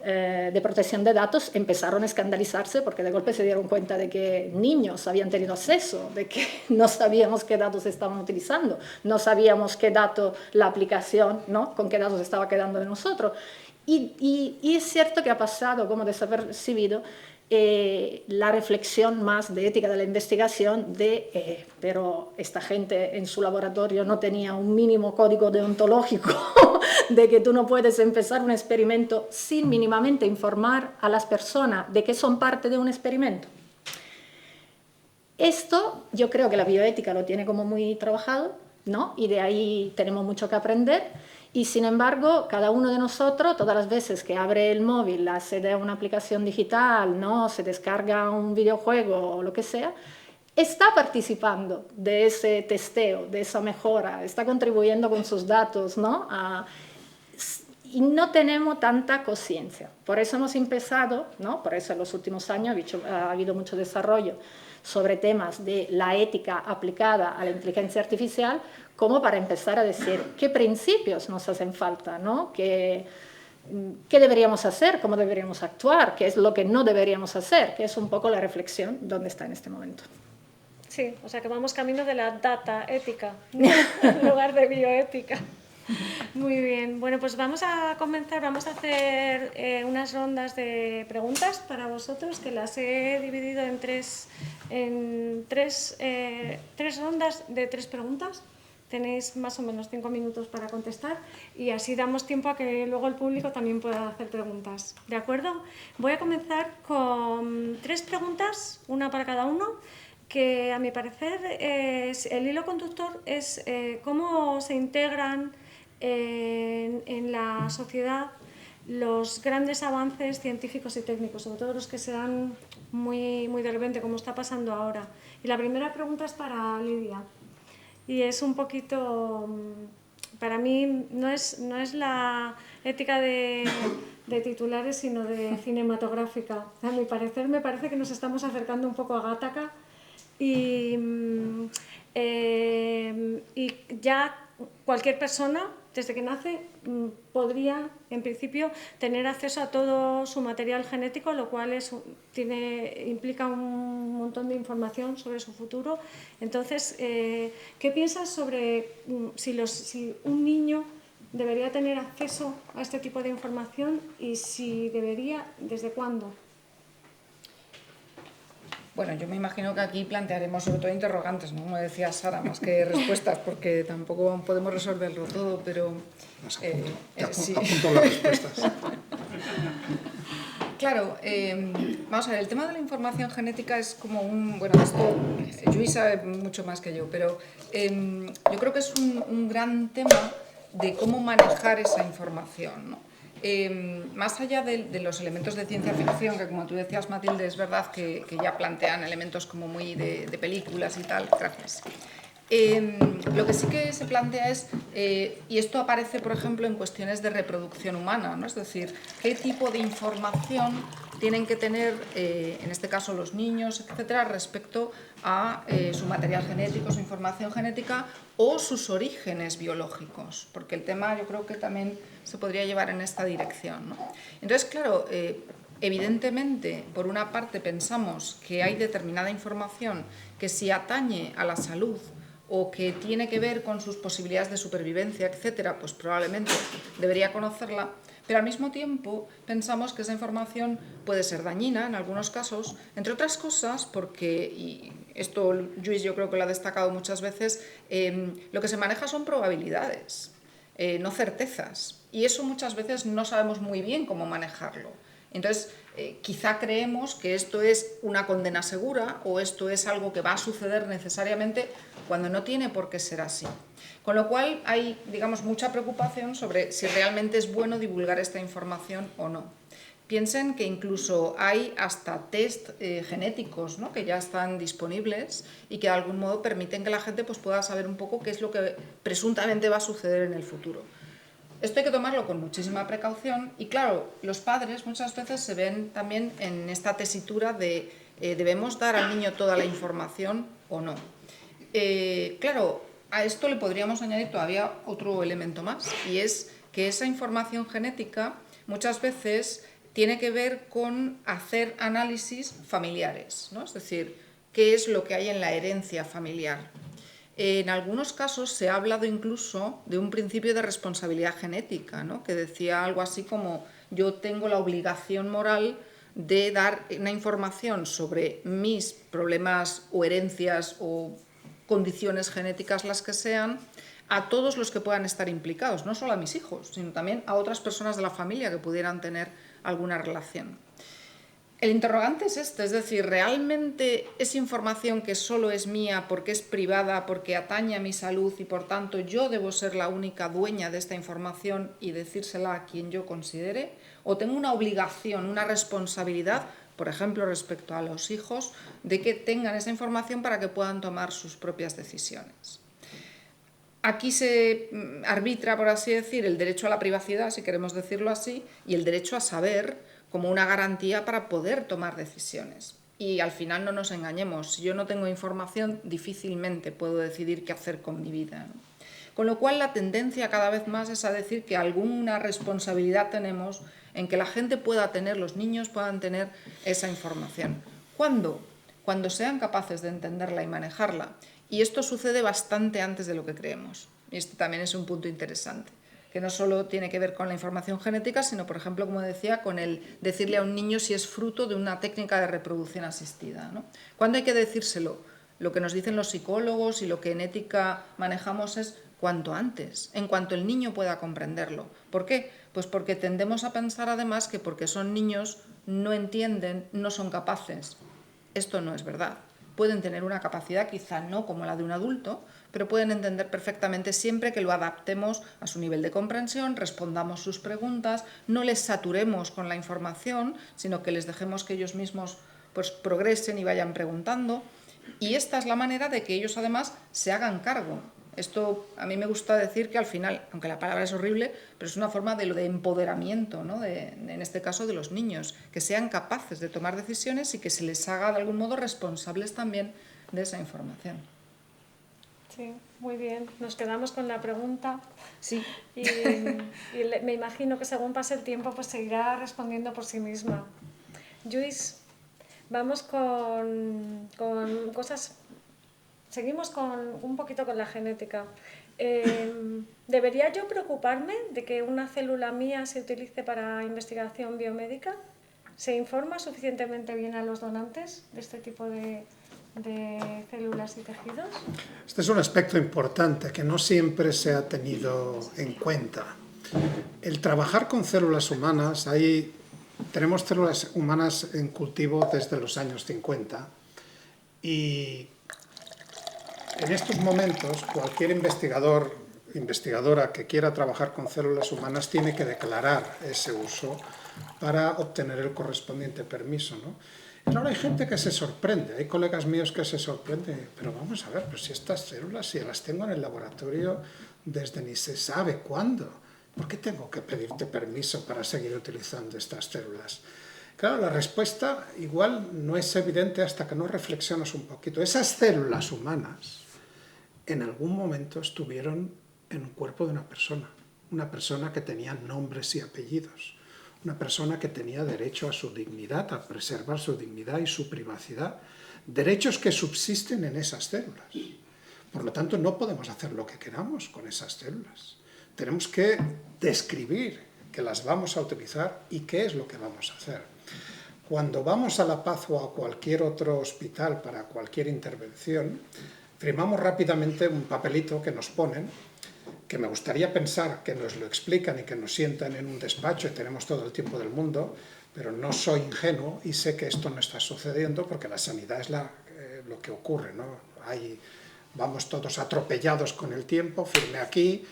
de protección de datos empezaron a escandalizarse porque de golpe se dieron cuenta de que niños habían tenido acceso, de que no sabíamos qué datos estaban utilizando, no sabíamos qué dato la aplicación, ¿no? Con qué datos estaba quedando de nosotros. Y es cierto que ha pasado como desapercibido la reflexión más de ética de la investigación pero esta gente en su laboratorio no tenía un mínimo código deontológico de que tú no puedes empezar un experimento sin mínimamente informar a las personas de que son parte de un experimento. Esto yo creo que la bioética lo tiene como muy trabajado, ¿no? Y de ahí tenemos mucho que aprender. Y sin embargo, cada uno de nosotros, todas las veces que abre el móvil, accede a una aplicación digital, ¿no? Se descarga un videojuego o lo que sea, está participando de ese testeo, de esa mejora, está contribuyendo con sus datos, ¿no? Y no tenemos tanta conciencia. Por eso hemos empezado, ¿no? Por eso en los últimos años ha habido mucho desarrollo sobre temas de la ética aplicada a la inteligencia artificial, como para empezar a decir qué principios nos hacen falta, ¿no? ¿Qué deberíamos hacer? ¿Cómo deberíamos actuar? ¿Qué es lo que no deberíamos hacer? Que es un poco la reflexión donde está en este momento. Sí, o sea que vamos camino de la data ética, en lugar de bioética. Muy bien, bueno, pues vamos a comenzar, vamos a hacer unas rondas de preguntas para vosotros, que las he dividido en tres rondas de 3 preguntas. Tenéis más o menos 5 minutos para contestar y así damos tiempo a que luego el público también pueda hacer preguntas. ¿De acuerdo? Voy a comenzar con 3 preguntas, una para cada uno, que a mi parecer el hilo conductor es cómo se integran en la sociedad los grandes avances científicos y técnicos, sobre todo los que se dan muy, muy de repente, como está pasando ahora. Y la primera pregunta es para Lidia. Y es un poquito, para mí no es la ética de titulares, sino de cinematográfica. A mi parecer, me parece que nos estamos acercando un poco a Gattaca y ya cualquier persona, desde que nace, podría, en principio, tener acceso a todo su material genético, lo cual implica un montón de información sobre su futuro. Entonces, ¿qué piensas sobre si un niño debería tener acceso a este tipo de información y si debería, desde cuándo? Bueno, yo me imagino que aquí plantearemos sobre todo interrogantes, ¿no? Como decía Sara, más que respuestas, porque tampoco podemos resolverlo todo, pero... sí. Apunto las respuestas. Claro, vamos a ver, el tema de la información genética es como bueno, esto Lluís sabe mucho más que yo, pero yo creo que es un gran tema de cómo manejar esa información, ¿no? Más allá de los elementos de ciencia ficción, que como tú decías, Matilde, es verdad que ya plantean elementos como muy de películas y tal, gracias. Lo que sí que se plantea es, y esto aparece por ejemplo en cuestiones de reproducción humana, ¿no? Es decir, qué tipo de información tienen que tener, en este caso los niños, etcétera, respecto a su material genético, su información genética o sus orígenes biológicos, porque el tema yo creo que también se podría llevar en esta dirección, ¿no? Entonces, claro, evidentemente, por una parte pensamos que hay determinada información que si atañe a la salud o que tiene que ver con sus posibilidades de supervivencia, etcétera, pues probablemente debería conocerla, pero al mismo tiempo pensamos que esa información puede ser dañina en algunos casos, entre otras cosas porque, y esto Lluís yo creo que lo ha destacado muchas veces, lo que se maneja son probabilidades, no certezas, y eso muchas veces no sabemos muy bien cómo manejarlo. Entonces, quizá creemos que esto es una condena segura o esto es algo que va a suceder necesariamente cuando no tiene por qué ser así. Con lo cual hay, digamos, mucha preocupación sobre si realmente es bueno divulgar esta información o no. Piensen que incluso hay hasta test genéticos, ¿no? Que ya están disponibles y que de algún modo permiten que la gente pues, pueda saber un poco qué es lo que presuntamente va a suceder en el futuro. Esto hay que tomarlo con muchísima precaución y claro, los padres muchas veces se ven también en esta tesitura de ¿debemos dar al niño toda la información o no? Claro, a esto le podríamos añadir todavía otro elemento más y es que esa información genética muchas veces tiene que ver con hacer análisis familiares, ¿no? Es decir, qué es lo que hay en la herencia familiar. En algunos casos se ha hablado incluso de un principio de responsabilidad genética, ¿no? Que decía algo así como: yo tengo la obligación moral de dar una información sobre mis problemas o herencias o condiciones genéticas, las que sean, a todos los que puedan estar implicados, no solo a mis hijos, sino también a otras personas de la familia que pudieran tener alguna relación. El interrogante es este, es decir, ¿realmente es información que solo es mía porque es privada, porque atañe a mi salud y por tanto yo debo ser la única dueña de esta información y decírsela a quien yo considere? ¿O tengo una obligación, una responsabilidad, por ejemplo, respecto a los hijos, de que tengan esa información para que puedan tomar sus propias decisiones? Aquí se arbitra, por así decir, el derecho a la privacidad, si queremos decirlo así, y el derecho a saber como una garantía para poder tomar decisiones. Y al final no nos engañemos, si yo no tengo información, difícilmente puedo decidir qué hacer con mi vida, ¿no? Con lo cual la tendencia cada vez más es a decir que alguna responsabilidad tenemos en que la gente pueda tener, los niños puedan tener esa información. ¿Cuándo? Cuando sean capaces de entenderla y manejarla. Y esto sucede bastante antes de lo que creemos. Y este también es un punto interesante, que no solo tiene que ver con la información genética, sino, por ejemplo, como decía, con el decirle a un niño si es fruto de una técnica de reproducción asistida, ¿no? ¿Cuándo hay que decírselo? Lo que nos dicen los psicólogos y lo que en ética manejamos es cuanto antes, en cuanto el niño pueda comprenderlo. ¿Por qué? Pues porque tendemos a pensar además que porque son niños no entienden, no son capaces. Esto no es verdad. Pueden tener una capacidad, quizá no como la de un adulto, pero pueden entender perfectamente siempre que lo adaptemos a su nivel de comprensión, respondamos sus preguntas, no les saturemos con la información, sino que les dejemos que ellos mismos pues, progresen y vayan preguntando. Y esta es la manera de que ellos además se hagan cargo. Esto a mí me gusta decir que al final, aunque la palabra es horrible, pero es una forma de empoderamiento, ¿no? En este caso de los niños, que sean capaces de tomar decisiones y que se les haga de algún modo responsables también de esa información. Sí, muy bien. Nos quedamos con la pregunta. Sí. Y me imagino que según pase el tiempo pues seguirá respondiendo por sí misma. Lluís, vamos con cosas... Seguimos un poquito con la genética. ¿Debería yo preocuparme de que una célula mía se utilice para investigación biomédica? ¿Se informa suficientemente bien a los donantes de este tipo de células y tejidos? Este es un aspecto importante que no siempre se ha tenido en cuenta. El trabajar con células humanas, tenemos células humanas en cultivo desde los años 50 y en estos momentos cualquier investigadora que quiera trabajar con células humanas tiene que declarar ese uso para obtener el correspondiente permiso, ¿no? Claro, hay gente que se sorprende, hay colegas míos que se sorprenden, pero vamos a ver, pues si estas células, si las tengo en el laboratorio desde ni se sabe cuándo, ¿por qué tengo que pedirte permiso para seguir utilizando estas células? Claro, la respuesta igual no es evidente hasta que no reflexionas un poquito. Esas células humanas en algún momento estuvieron en un cuerpo de una persona que tenía nombres y apellidos, una persona que tenía derecho a su dignidad, a preservar su dignidad y su privacidad, derechos que subsisten en esas células. Por lo tanto, no podemos hacer lo que queramos con esas células. Tenemos que describir que las vamos a utilizar y qué es lo que vamos a hacer. Cuando vamos a La Paz o a cualquier otro hospital para cualquier intervención, firmamos rápidamente un papelito que nos ponen, que me gustaría pensar que nos lo explican y que nos sientan en un despacho y tenemos todo el tiempo del mundo, pero no soy ingenuo y sé que esto no está sucediendo porque la sanidad es lo que ocurre, ¿no? Vamos todos atropellados con el tiempo, firme aquí,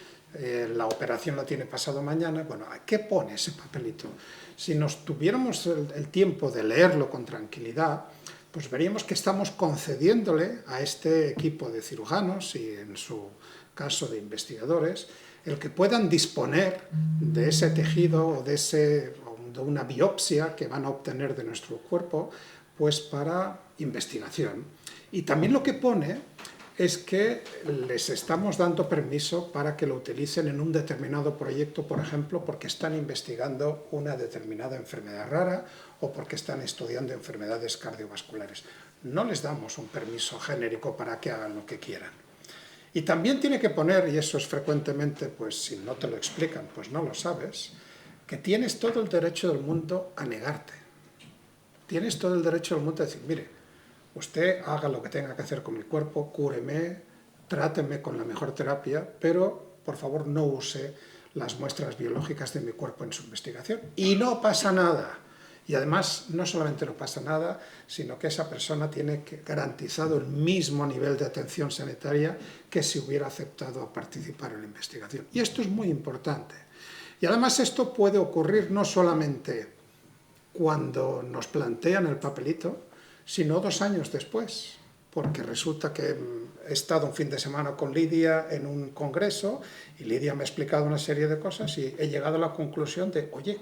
la operación la tiene pasado mañana. Bueno, ¿qué pone ese papelito? Si nos tuviéramos el tiempo de leerlo con tranquilidad, pues veríamos que estamos concediéndole a este equipo de cirujanos y en su caso de investigadores, el que puedan disponer de ese tejido o de una biopsia que van a obtener de nuestro cuerpo, pues para investigación. Y también lo que pone es que les estamos dando permiso para que lo utilicen en un determinado proyecto, por ejemplo, porque están investigando una determinada enfermedad rara o porque están estudiando enfermedades cardiovasculares. No les damos un permiso genérico para que hagan lo que quieran. Y también tiene que poner, y eso es frecuentemente, pues si no te lo explican, pues no lo sabes, que tienes todo el derecho del mundo a negarte. Tienes todo el derecho del mundo a decir, mire, usted haga lo que tenga que hacer con mi cuerpo, cúreme, tráteme con la mejor terapia, pero por favor no use las muestras biológicas de mi cuerpo en su investigación. Y no pasa nada. Y además no solamente no pasa nada, sino que esa persona tiene garantizado el mismo nivel de atención sanitaria que si hubiera aceptado a participar en la investigación. Y esto es muy importante. Y además esto puede ocurrir no solamente cuando nos plantean el papelito, sino 2 años después, porque resulta que he estado un fin de semana con Lidia en un congreso y Lidia me ha explicado una serie de cosas y he llegado a la conclusión de, oye,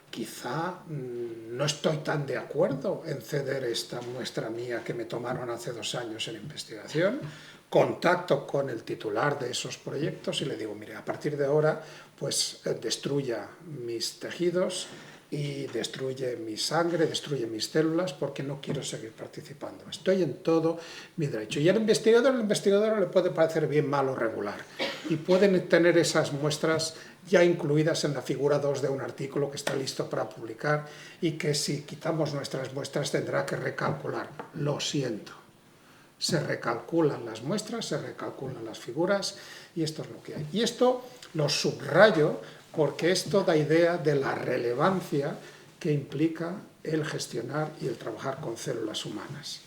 quizá no estoy tan de acuerdo en ceder esta muestra mía que me tomaron hace 2 años en investigación. Contacto con el titular de esos proyectos y le digo, mire, a partir de ahora, pues destruya mis tejidos y destruye mi sangre, destruye mis células, porque no quiero seguir participando. Estoy en todo mi derecho. Y al investigador le puede parecer bien, mal o regular. Y pueden tener esas muestras ya incluidas en la figura 2 de un artículo que está listo para publicar y que si quitamos nuestras muestras tendrá que recalcular. Lo siento. Se recalculan las muestras, se recalculan las figuras y esto es lo que hay. Y esto lo subrayo porque esto da idea de la relevancia que implica el gestionar y el trabajar con células humanas.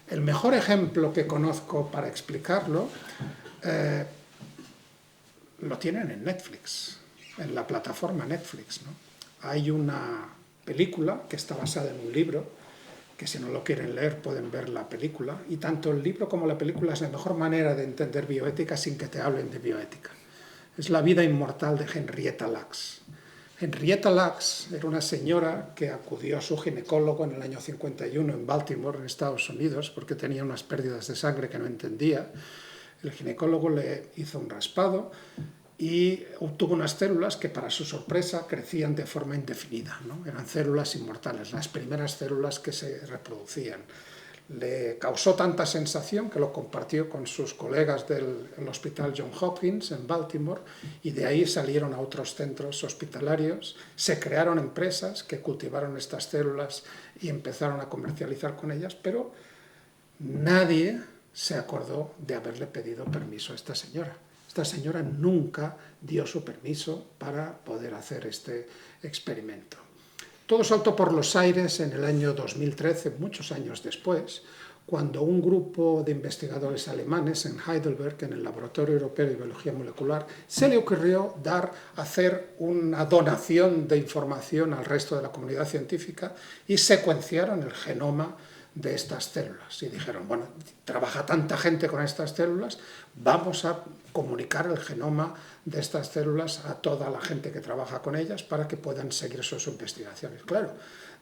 El mejor ejemplo que conozco para explicarlo lo tienen en Netflix, en la plataforma Netflix, ¿no? Hay una película que está basada en un libro, que si no lo quieren leer pueden ver la película, y tanto el libro como la película es la mejor manera de entender bioética sin que te hablen de bioética. Es La vida inmortal de Henrietta Lacks. Henrietta Lacks era una señora que acudió a su ginecólogo en el año 51 en Baltimore, en Estados Unidos, porque tenía unas pérdidas de sangre que no entendía. El ginecólogo le hizo un raspado y obtuvo unas células que, para su sorpresa, crecían de forma indefinida, ¿no? Eran células inmortales, las primeras células que se reproducían. Le causó tanta sensación que lo compartió con sus colegas del Hospital Johns Hopkins en Baltimore y de ahí salieron a otros centros hospitalarios, se crearon empresas que cultivaron estas células y empezaron a comercializar con ellas, pero nadie se acordó de haberle pedido permiso a esta señora. Esta señora nunca dio su permiso para poder hacer este experimento. Todo saltó por los aires en el año 2013, muchos años después, cuando un grupo de investigadores alemanes en Heidelberg, en el Laboratorio Europeo de Biología Molecular, se le ocurrió hacer una donación de información al resto de la comunidad científica y secuenciaron el genoma de estas células. Y dijeron, bueno, trabaja tanta gente con estas células, vamos a comunicar el genoma de estas células a toda la gente que trabaja con ellas para que puedan seguir sus investigaciones. Claro,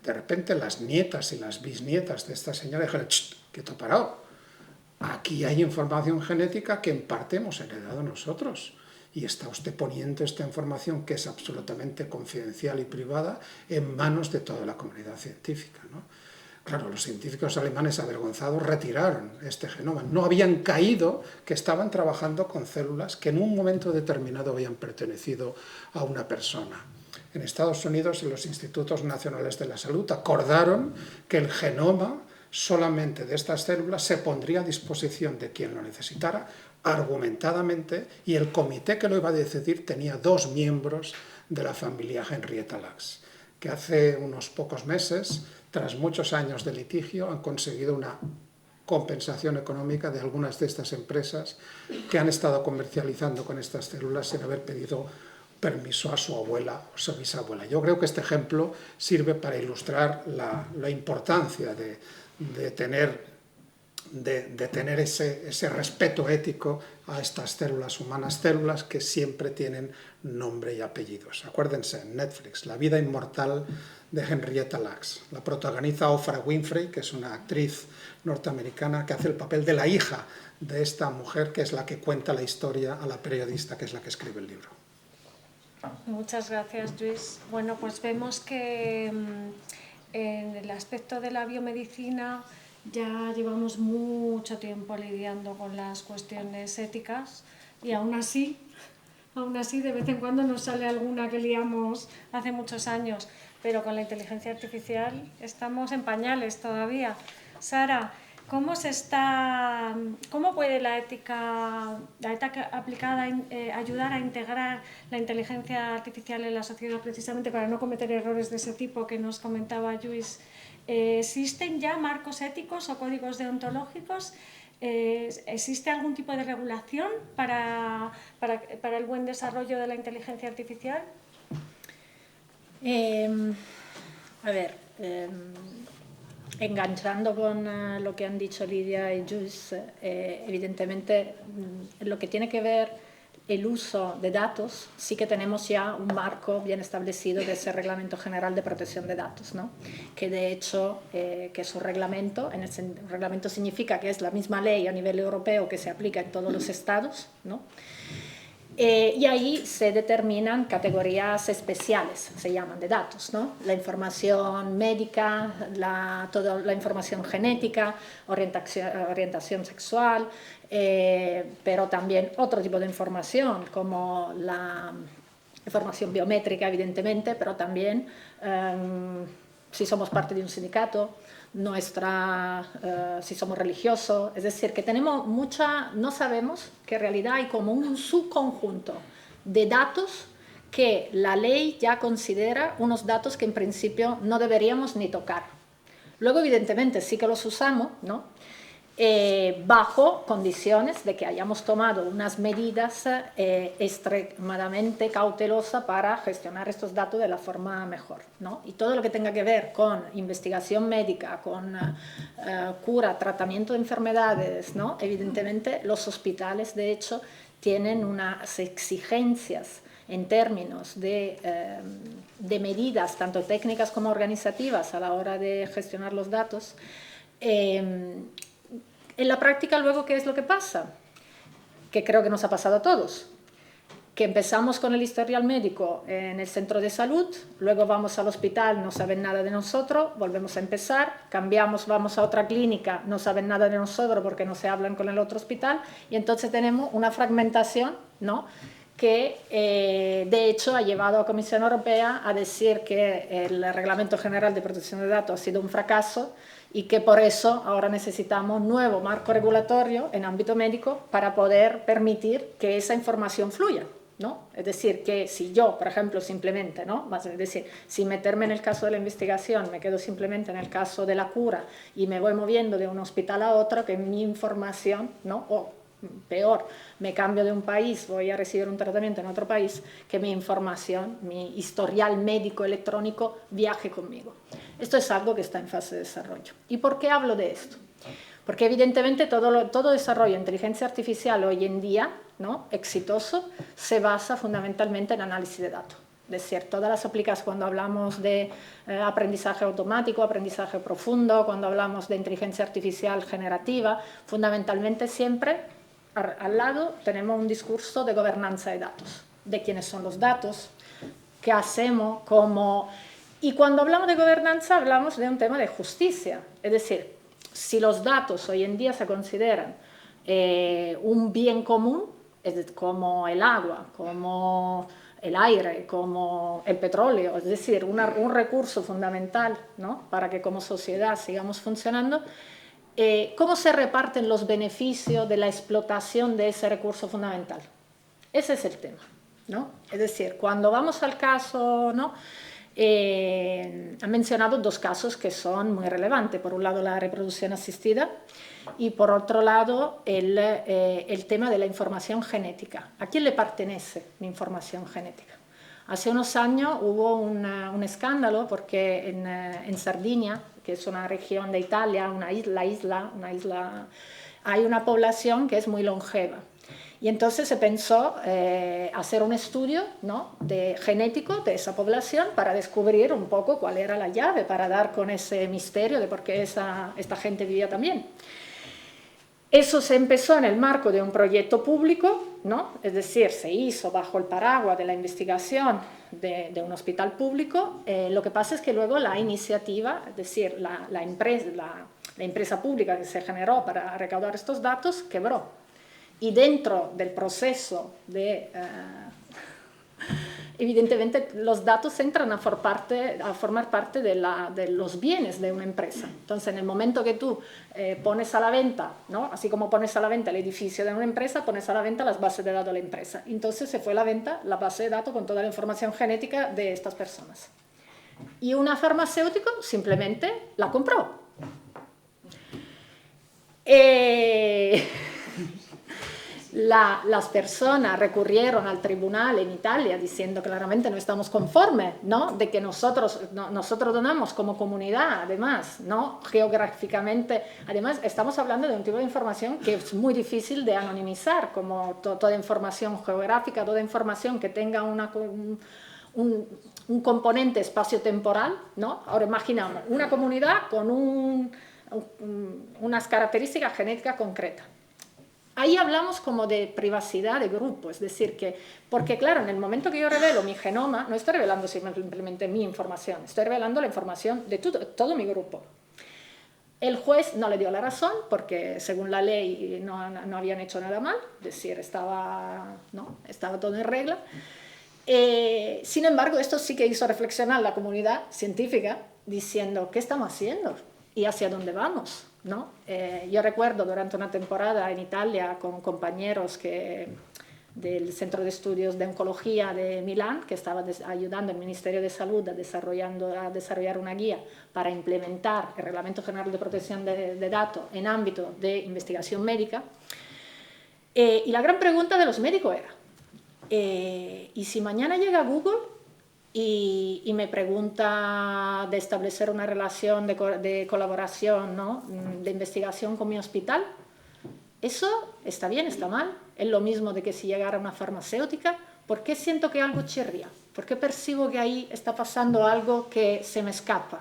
de repente las nietas y las bisnietas de esta señora dijeron, quieto parado, aquí hay información genética que en parte hemos heredado nosotros y está usted poniendo esta información que es absolutamente confidencial y privada en manos de toda la comunidad científica, ¿no? Claro, los científicos alemanes avergonzados retiraron este genoma. No habían caído que estaban trabajando con células que en un momento determinado habían pertenecido a una persona. En Estados Unidos, en los Institutos Nacionales de la Salud, acordaron que el genoma solamente de estas células se pondría a disposición de quien lo necesitara, argumentadamente, y el comité que lo iba a decidir tenía 2 miembros de la familia Henrietta Lacks, que hace unos pocos meses, tras muchos años de litigio, han conseguido una compensación económica de algunas de estas empresas que han estado comercializando con estas células sin haber pedido permiso a su abuela o su bisabuela. Yo creo que este ejemplo sirve para ilustrar la importancia de tener de tener ese respeto ético a estas células humanas, células que siempre tienen nombre y apellidos. Acuérdense, en Netflix, La vida inmortal de Henrietta Lacks. La protagoniza Oprah Winfrey, que es una actriz norteamericana que hace el papel de la hija de esta mujer, que es la que cuenta la historia a la periodista, que es la que escribe el libro. Muchas gracias, Luis. Bueno, pues vemos que en el aspecto de la biomedicina ya llevamos mucho tiempo lidiando con las cuestiones éticas y aún así de vez en cuando nos sale alguna que liamos hace muchos años, pero con la inteligencia artificial estamos en pañales todavía. Sara, ¿cómo puede la ética aplicada ayudar a integrar la inteligencia artificial en la sociedad precisamente para no cometer errores de ese tipo que nos comentaba Luis? ¿Existen ya marcos éticos o códigos deontológicos? ¿Existe algún tipo de regulación para el buen desarrollo de la inteligencia artificial? Enganchando con lo que han dicho Lidia y Luis, evidentemente lo que tiene que ver el uso de datos, sí que tenemos ya un marco bien establecido de ese Reglamento General de Protección de Datos, ¿no? Que de hecho, que es un reglamento, reglamento significa que es la misma ley a nivel europeo que se aplica en todos los estados, ¿no? Y ahí se determinan categorías especiales, se llaman, de datos, ¿no? La información médica, toda la información genética, orientación sexual, pero también otro tipo de información, como la información biométrica, evidentemente, pero también si somos parte de un sindicato, si somos religiosos, es decir, que tenemos no sabemos que en realidad hay como un subconjunto de datos que la ley ya considera unos datos que en principio no deberíamos ni tocar. Luego, evidentemente, sí que los usamos, ¿no? Bajo condiciones de que hayamos tomado unas medidas extremadamente cautelosas para gestionar estos datos de la forma mejor, ¿no? Y todo lo que tenga que ver con investigación médica, con cura, tratamiento de enfermedades, ¿no? Evidentemente los hospitales de hecho tienen unas exigencias en términos de medidas tanto técnicas como organizativas a la hora de gestionar los datos. En la práctica, luego, ¿qué es lo que pasa? Que creo que nos ha pasado a todos. Que empezamos con el historial médico en el centro de salud, luego vamos al hospital, no saben nada de nosotros, volvemos a empezar, cambiamos, vamos a otra clínica, no saben nada de nosotros porque no se hablan con el otro hospital, y entonces tenemos una fragmentación, ¿no? Que de hecho ha llevado a la Comisión Europea a decir que el Reglamento General de Protección de Datos ha sido un fracaso y que por eso ahora necesitamos un nuevo marco regulatorio en ámbito médico para poder permitir que esa información fluya, ¿no? Es decir, que si yo, por ejemplo, simplemente, ¿no? Es decir, sin meterme en el caso de la investigación, me quedo simplemente en el caso de la cura y me voy moviendo de un hospital a otro, que mi información, ¿no? O peor, me cambio de un país, voy a recibir un tratamiento en otro país, que mi información, mi historial médico electrónico viaje conmigo. Esto es algo que está en fase de desarrollo. ¿Y por qué hablo de esto? Porque evidentemente todo desarrollo de inteligencia artificial hoy en día, ¿no? Exitoso, se basa fundamentalmente en análisis de datos. Es decir, todas las aplicaciones, cuando hablamos de aprendizaje automático, aprendizaje profundo, cuando hablamos de inteligencia artificial generativa, fundamentalmente siempre al lado tenemos un discurso de gobernanza de datos, de quiénes son los datos, qué hacemos, cómo. Y cuando hablamos de gobernanza hablamos de un tema de justicia, es decir, si los datos hoy en día se consideran un bien común, como el agua, como el aire, como el petróleo, es decir, un recurso fundamental, ¿no? Para que como sociedad sigamos funcionando, ¿cómo se reparten los beneficios de la explotación de ese recurso fundamental? Ese es el tema, ¿no? Es decir, cuando vamos al caso, ¿no? Han mencionado dos casos que son muy relevantes. Por un lado, la reproducción asistida y por otro lado, el tema de la información genética. ¿A quién le pertenece la información genética? Hace unos años hubo un escándalo porque en Sardinia que es una región de Italia, una isla, hay una población que es muy longeva. Y entonces se pensó hacer un estudio, ¿no?, genético de esa población para descubrir un poco cuál era la llave para dar con ese misterio de por qué esta gente vivía tan bien. Eso se empezó en el marco de un proyecto público, ¿no? Es decir, se hizo bajo el paraguas de la investigación de un hospital público. Lo que pasa es que luego la iniciativa, es decir, la empresa pública que se generó para recaudar estos datos quebró. Y dentro del proceso evidentemente los datos entran a formar parte de los bienes de una empresa. Entonces, en el momento que tú pones a la venta, ¿no?, así como pones a la venta el edificio de una empresa, pones a la venta las bases de datos de la empresa. Entonces se fue a la venta la base de datos con toda la información genética de estas personas. Y una farmacéutica simplemente la compró. Las personas recurrieron al tribunal en Italia diciendo claramente no estamos conformes, ¿no?, de que nosotros donamos como comunidad, además, ¿no?, geográficamente. Además, estamos hablando de un tipo de información que es muy difícil de anonimizar, como toda información geográfica, toda información que tenga un componente espacio-temporal, ¿no? Ahora imaginamos una comunidad con unas características genéticas concretas. Ahí hablamos como de privacidad de grupo, es decir, porque claro, en el momento que yo revelo mi genoma, no estoy revelando simplemente mi información, estoy revelando la información de todo mi grupo. El juez no le dio la razón porque según la ley no habían hecho nada mal, es decir, estaba todo en regla. Sin embargo, esto sí que hizo reflexionar a la comunidad científica diciendo, ¿qué estamos haciendo? ¿Y hacia dónde vamos? ¿No? Yo recuerdo durante una temporada en Italia con compañeros del Centro de Estudios de Oncología de Milán, que estaba ayudando al Ministerio de Salud a desarrollar una guía para implementar el Reglamento General de Protección de Datos en ámbito de investigación médica. Y la gran pregunta de los médicos era, ¿y si mañana llega Google y me pregunta de establecer una relación de colaboración, ¿no?, de investigación con mi hospital? ¿Eso está bien, está mal? ¿Es lo mismo de que si llegara una farmacéutica? ¿Por qué siento que algo chirría? ¿Por qué percibo que ahí está pasando algo que se me escapa?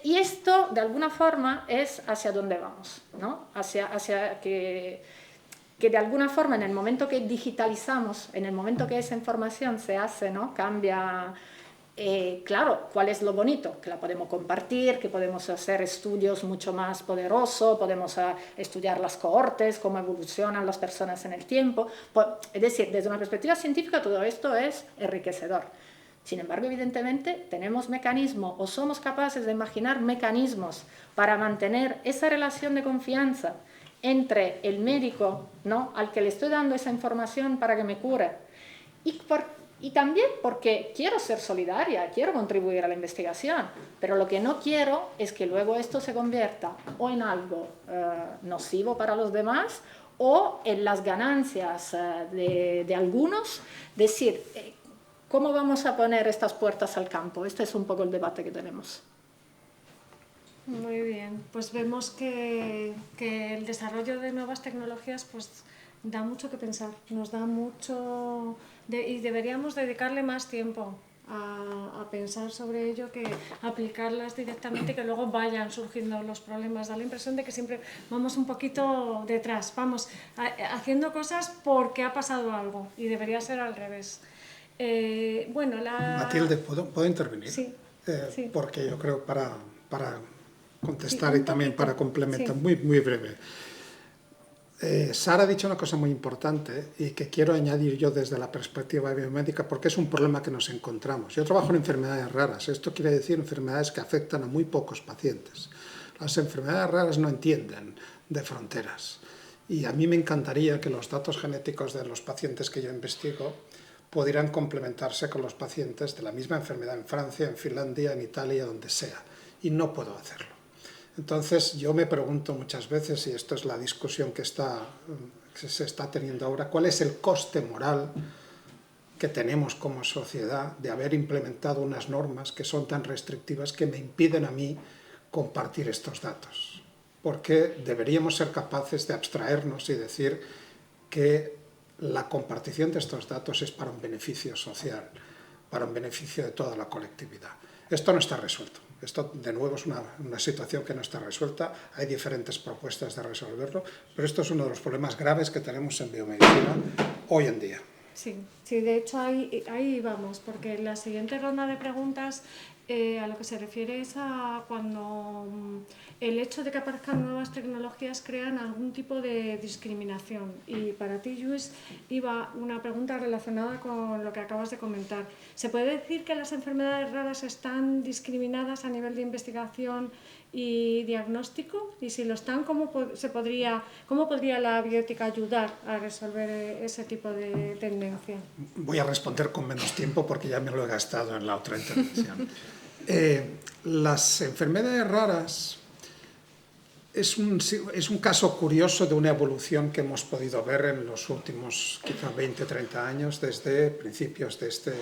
Y esto, de alguna forma, es hacia dónde vamos, ¿no? Hacia que de alguna forma en el momento que digitalizamos, en el momento que esa información se hace, ¿no?, cambia, claro, ¿cuál es lo bonito? Que la podemos compartir, que podemos hacer estudios mucho más poderosos, podemos estudiar las cohortes, cómo evolucionan las personas en el tiempo. Es decir, desde una perspectiva científica todo esto es enriquecedor. Sin embargo, evidentemente, tenemos mecanismos o somos capaces de imaginar mecanismos para mantener esa relación de confianza entre el médico, ¿no?, al que le estoy dando esa información para que me cure, y también porque quiero ser solidaria, quiero contribuir a la investigación, pero lo que no quiero es que luego esto se convierta o en algo nocivo para los demás o en las ganancias de algunos. Decir, ¿cómo vamos a poner estas puertas al campo? Este es un poco el debate que tenemos. Muy bien, pues vemos que el desarrollo de nuevas tecnologías pues da mucho que pensar, nos da mucho y deberíamos dedicarle más tiempo a pensar sobre ello que aplicarlas directamente y que luego vayan surgiendo los problemas. Da la impresión de que siempre vamos un poquito detrás, vamos haciendo cosas porque ha pasado algo y debería ser al revés. Matilde, ¿puedo intervenir? Sí, sí. Porque yo creo para contestar sí, y también poquito, para complementar, sí. muy breve. Sara ha dicho una cosa muy importante y que quiero añadir yo desde la perspectiva biomédica porque es un problema que nos encontramos. Yo trabajo en enfermedades raras, esto quiere decir enfermedades que afectan a muy pocos pacientes. Las enfermedades raras no entienden de fronteras y a mí me encantaría que los datos genéticos de los pacientes que yo investigo pudieran complementarse con los pacientes de la misma enfermedad en Francia, en Finlandia, en Italia, donde sea, y no puedo hacerlo. Entonces yo me pregunto muchas veces, y esto es la discusión que se está teniendo ahora, ¿cuál es el coste moral que tenemos como sociedad de haber implementado unas normas que son tan restrictivas que me impiden a mí compartir estos datos. Porque deberíamos ser capaces de abstraernos y decir que la compartición de estos datos es para un beneficio social, para un beneficio de toda la colectividad. Esto no está resuelto. Esto, de nuevo, es una situación que no está resuelta. Hay diferentes propuestas de resolverlo, pero esto es uno de los problemas graves que tenemos en biomedicina hoy en día. Sí, de hecho ahí vamos, porque la siguiente ronda de preguntas a lo que se refiere es a cuando el hecho de que aparezcan nuevas tecnologías crean algún tipo de discriminación. Y para ti, Lluís, iba una pregunta relacionada con lo que acabas de comentar. ¿Se puede decir que las enfermedades raras están discriminadas a nivel de investigación y diagnóstico? Y si lo están, ¿cómo podría la bioética ayudar a resolver ese tipo de tendencia? Voy a responder con menos tiempo porque ya me lo he gastado en la otra intervención. Las enfermedades raras es un caso curioso de una evolución que hemos podido ver en los últimos quizá 20-30 años, desde principios de este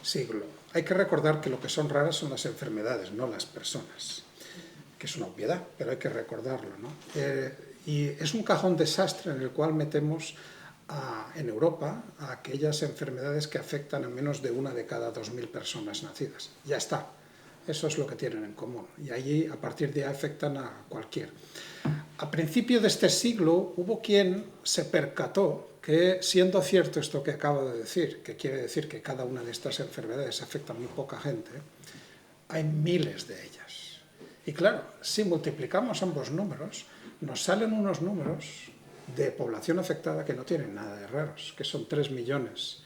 siglo. Hay que recordar que lo que son raras son las enfermedades, no las personas, que es una obviedad, pero hay que recordarlo, ¿no? Y es un cajón desastre en el cual metemos en Europa a aquellas enfermedades que afectan a menos de 1 de cada 2.000 personas nacidas. Ya está. Eso es lo que tienen en común. Y allí, a partir de ahí, afectan a cualquier. A principio de este siglo hubo quien se percató que, siendo cierto esto que acabo de decir, que quiere decir que cada una de estas enfermedades afecta a muy poca gente, hay miles de ellas. Y claro, si multiplicamos ambos números, nos salen unos números de población afectada que no tienen nada de raros, que son 3 millones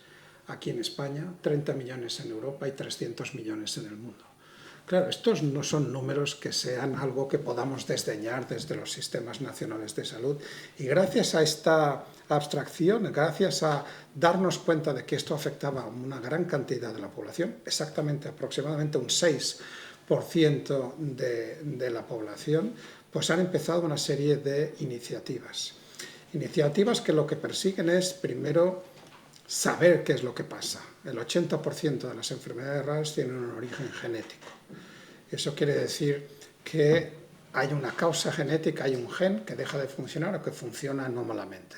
aquí en España, 30 millones en Europa y 300 millones en el mundo. Claro, estos no son números que sean algo que podamos desdeñar desde los sistemas nacionales de salud, y gracias a esta abstracción, gracias a darnos cuenta de que esto afectaba a una gran cantidad de la población, exactamente aproximadamente un 6% de la población, pues han empezado una serie de iniciativas. Iniciativas que lo que persiguen es, primero, saber qué es lo que pasa. El 80% de las enfermedades raras tienen un origen genético. Eso quiere decir que hay una causa genética, hay un gen que deja de funcionar o que funciona anómalamente.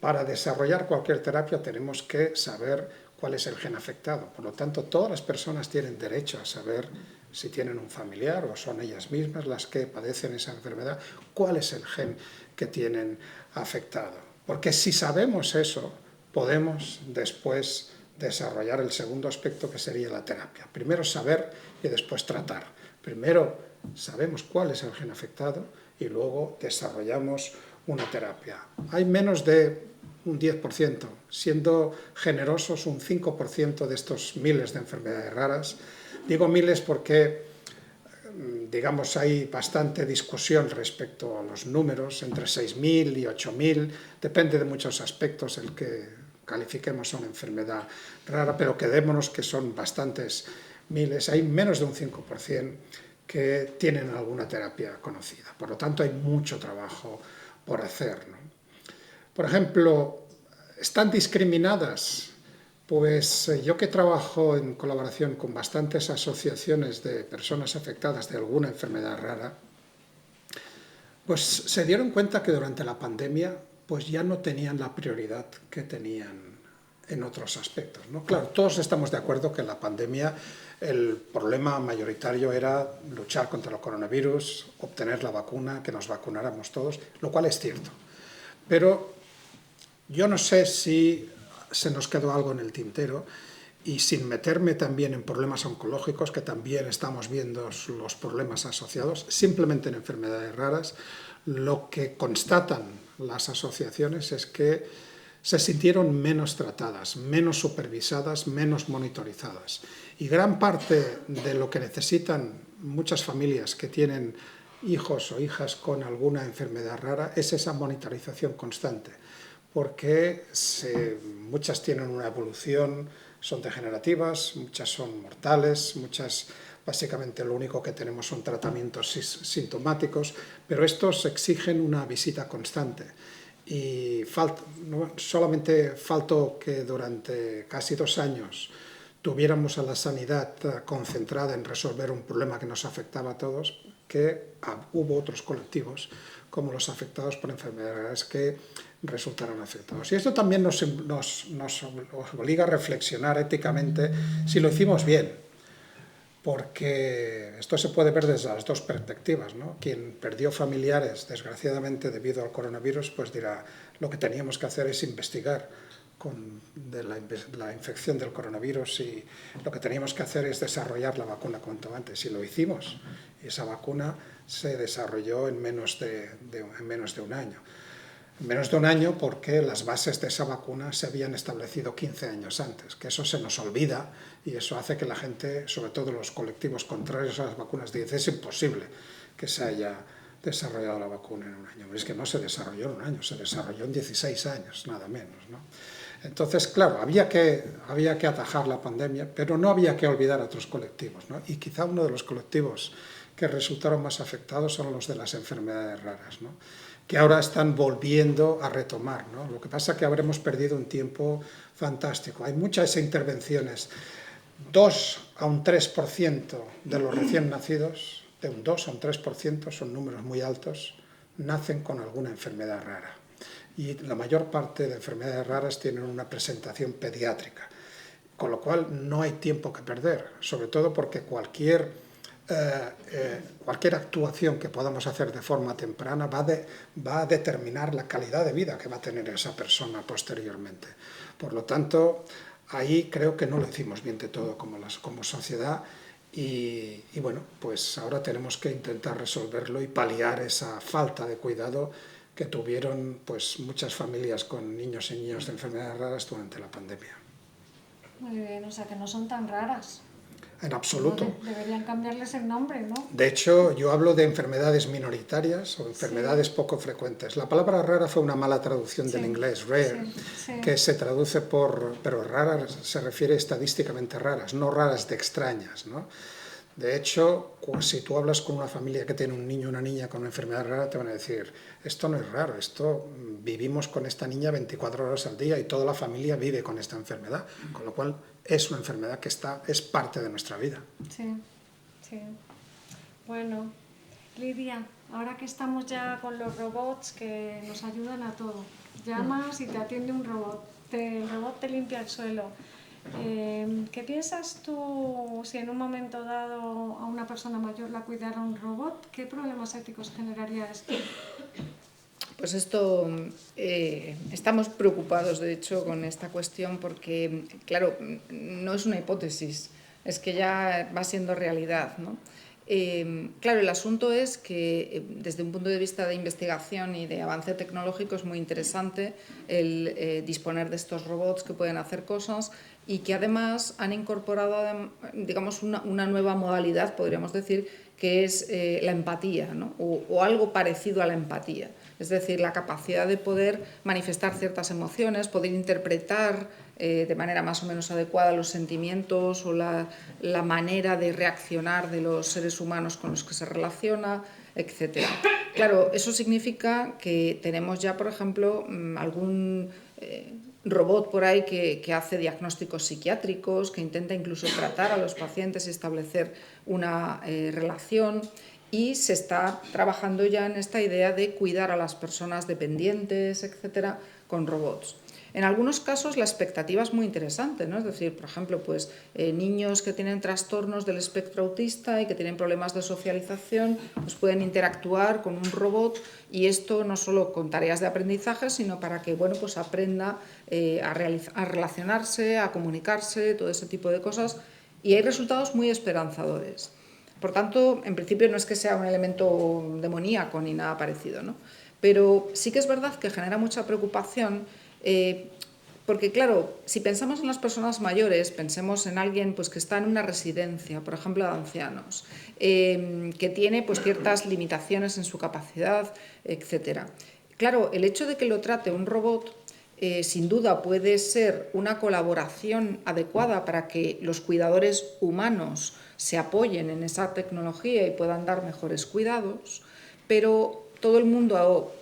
Para desarrollar cualquier terapia tenemos que saber cuál es el gen afectado. Por lo tanto, todas las personas tienen derecho a saber si tienen un familiar o son ellas mismas las que padecen esa enfermedad, cuál es el gen que tienen afectado. Porque si sabemos eso, podemos después desarrollar el segundo aspecto, que sería la terapia. Primero saber y después tratar. Primero sabemos cuál es el gen afectado y luego desarrollamos una terapia. Hay menos de un 10%, siendo generosos un 5% de estos miles de enfermedades raras. Digo miles porque, digamos, hay bastante discusión respecto a los números, entre 6.000 y 8.000, depende de muchos aspectos el que califiquemos una enfermedad rara, pero quedémonos que son bastantes miles. Hay menos de un 5% que tienen alguna terapia conocida. Por lo tanto, hay mucho trabajo por hacer, ¿no? Por ejemplo, ¿están discriminadas? Pues yo, que trabajo en colaboración con bastantes asociaciones de personas afectadas de alguna enfermedad rara, pues se dieron cuenta que durante la pandemia pues ya no tenían la prioridad que tenían en otros aspectos, ¿no? Claro, todos estamos de acuerdo que en la pandemia el problema mayoritario era luchar contra el coronavirus, obtener la vacuna, que nos vacunáramos todos, lo cual es cierto. Pero yo no sé si se nos quedó algo en el tintero, y sin meterme también en problemas oncológicos, que también estamos viendo los problemas asociados, simplemente en enfermedades raras, lo que constatan las asociaciones es que se sintieron menos tratadas, menos supervisadas, menos monitorizadas. Y gran parte de lo que necesitan muchas familias que tienen hijos o hijas con alguna enfermedad rara es esa monitorización constante, porque muchas tienen una evolución, son degenerativas, muchas son mortales, muchas básicamente lo único que tenemos son tratamientos sintomáticos, pero estos exigen una visita constante. y solamente faltó que durante casi 2 años tuviéramos a la sanidad concentrada en resolver un problema que nos afectaba a todos, que hubo otros colectivos, como los afectados por enfermedades, que resultaron afectados. Y esto también nos obliga a reflexionar éticamente si lo hicimos bien, porque esto se puede ver desde las dos perspectivas, ¿no? Quien perdió familiares, desgraciadamente, debido al coronavirus, pues dirá, lo que teníamos que hacer es investigar de la infección del coronavirus, y lo que teníamos que hacer es desarrollar la vacuna cuanto antes, y lo hicimos. Y esa vacuna se desarrolló en menos de un año. En menos de un año, porque las bases de esa vacuna se habían establecido 15 años antes, que eso se nos olvida, y eso hace que la gente, sobre todo los colectivos contrarios a las vacunas, dice es imposible que se haya desarrollado la vacuna en un año. Pero es que no se desarrolló en un año, se desarrolló en 16 años, nada menos, ¿no? Entonces, claro, había que atajar la pandemia, pero no había que olvidar a otros colectivos, ¿no? Y quizá uno de los colectivos que resultaron más afectados son los de las enfermedades raras, ¿no? Que ahora están volviendo a retomar, ¿no? Lo que pasa es que habremos perdido un tiempo fantástico. Hay muchas intervenciones. 2 a un 3% de los recién nacidos, de un 2 a un 3%, son números muy altos, nacen con alguna enfermedad rara. Y la mayor parte de enfermedades raras tienen una presentación pediátrica, con lo cual no hay tiempo que perder, sobre todo porque cualquier actuación que podamos hacer de forma temprana va a determinar la calidad de vida que va a tener esa persona posteriormente. Por lo tanto, ahí creo que no lo hicimos bien de todo como sociedad, y bueno, pues ahora tenemos que intentar resolverlo y paliar esa falta de cuidado que tuvieron pues muchas familias con niños y niñas de enfermedades raras durante la pandemia. Muy bien, o sea que no son tan raras. En absoluto. No, deberían cambiarles el nombre, ¿no? De hecho, yo hablo de enfermedades minoritarias o enfermedades poco frecuentes. La palabra rara fue una mala traducción del inglés, rare, que se traduce pero rara se refiere estadísticamente raras, no raras de extrañas, ¿no? De hecho, si tú hablas con una familia que tiene un niño o una niña con una enfermedad rara, te van a decir, esto no es raro, vivimos con esta niña 24 horas al día y toda la familia vive con esta enfermedad, con lo cual es una enfermedad que es parte de nuestra vida. Sí, sí. Bueno, Lidia, ahora que estamos ya con los robots que nos ayudan a todo, llamas y te atiende un robot, el robot te limpia el suelo. ¿Qué piensas tú si en un momento dado a una persona mayor la cuidara un robot? ¿Qué problemas éticos generaría esto? Pues esto, estamos preocupados de hecho con esta cuestión porque, claro, no es una hipótesis, es que ya va siendo realidad, ¿no? Claro, el asunto es que desde un punto de vista de investigación y de avance tecnológico es muy interesante el disponer de estos robots que pueden hacer cosas y que además han incorporado, digamos, una nueva modalidad, podríamos decir, que es la empatía, ¿no? o algo parecido a la empatía. Es decir, la capacidad de poder manifestar ciertas emociones, poder interpretar de manera más o menos adecuada los sentimientos o la manera de reaccionar de los seres humanos con los que se relaciona, etc. Claro, eso significa que tenemos ya, por ejemplo, algún robot por ahí que hace diagnósticos psiquiátricos, que intenta incluso tratar a los pacientes y establecer una relación. Y se está trabajando ya en esta idea de cuidar a las personas dependientes, etcétera, con robots. En algunos casos la expectativa es muy interesante, ¿no? Es decir, por ejemplo, pues, niños que tienen trastornos del espectro autista y que tienen problemas de socialización, pues pueden interactuar con un robot, y esto no solo con tareas de aprendizaje, sino para que, bueno, pues aprenda a relacionarse, a comunicarse, todo ese tipo de cosas, y hay resultados muy esperanzadores. Por tanto, en principio no es que sea un elemento demoníaco ni nada parecido, ¿no? Pero sí que es verdad que genera mucha preocupación porque, claro, si pensamos en las personas mayores, pensemos en alguien pues, que está en una residencia, por ejemplo, de ancianos, que tiene pues, ciertas limitaciones en su capacidad, etc. Claro, el hecho de que lo trate un robot sin duda puede ser una colaboración adecuada para que los cuidadores humanos se apoyen en esa tecnología y puedan dar mejores cuidados, pero todo el mundo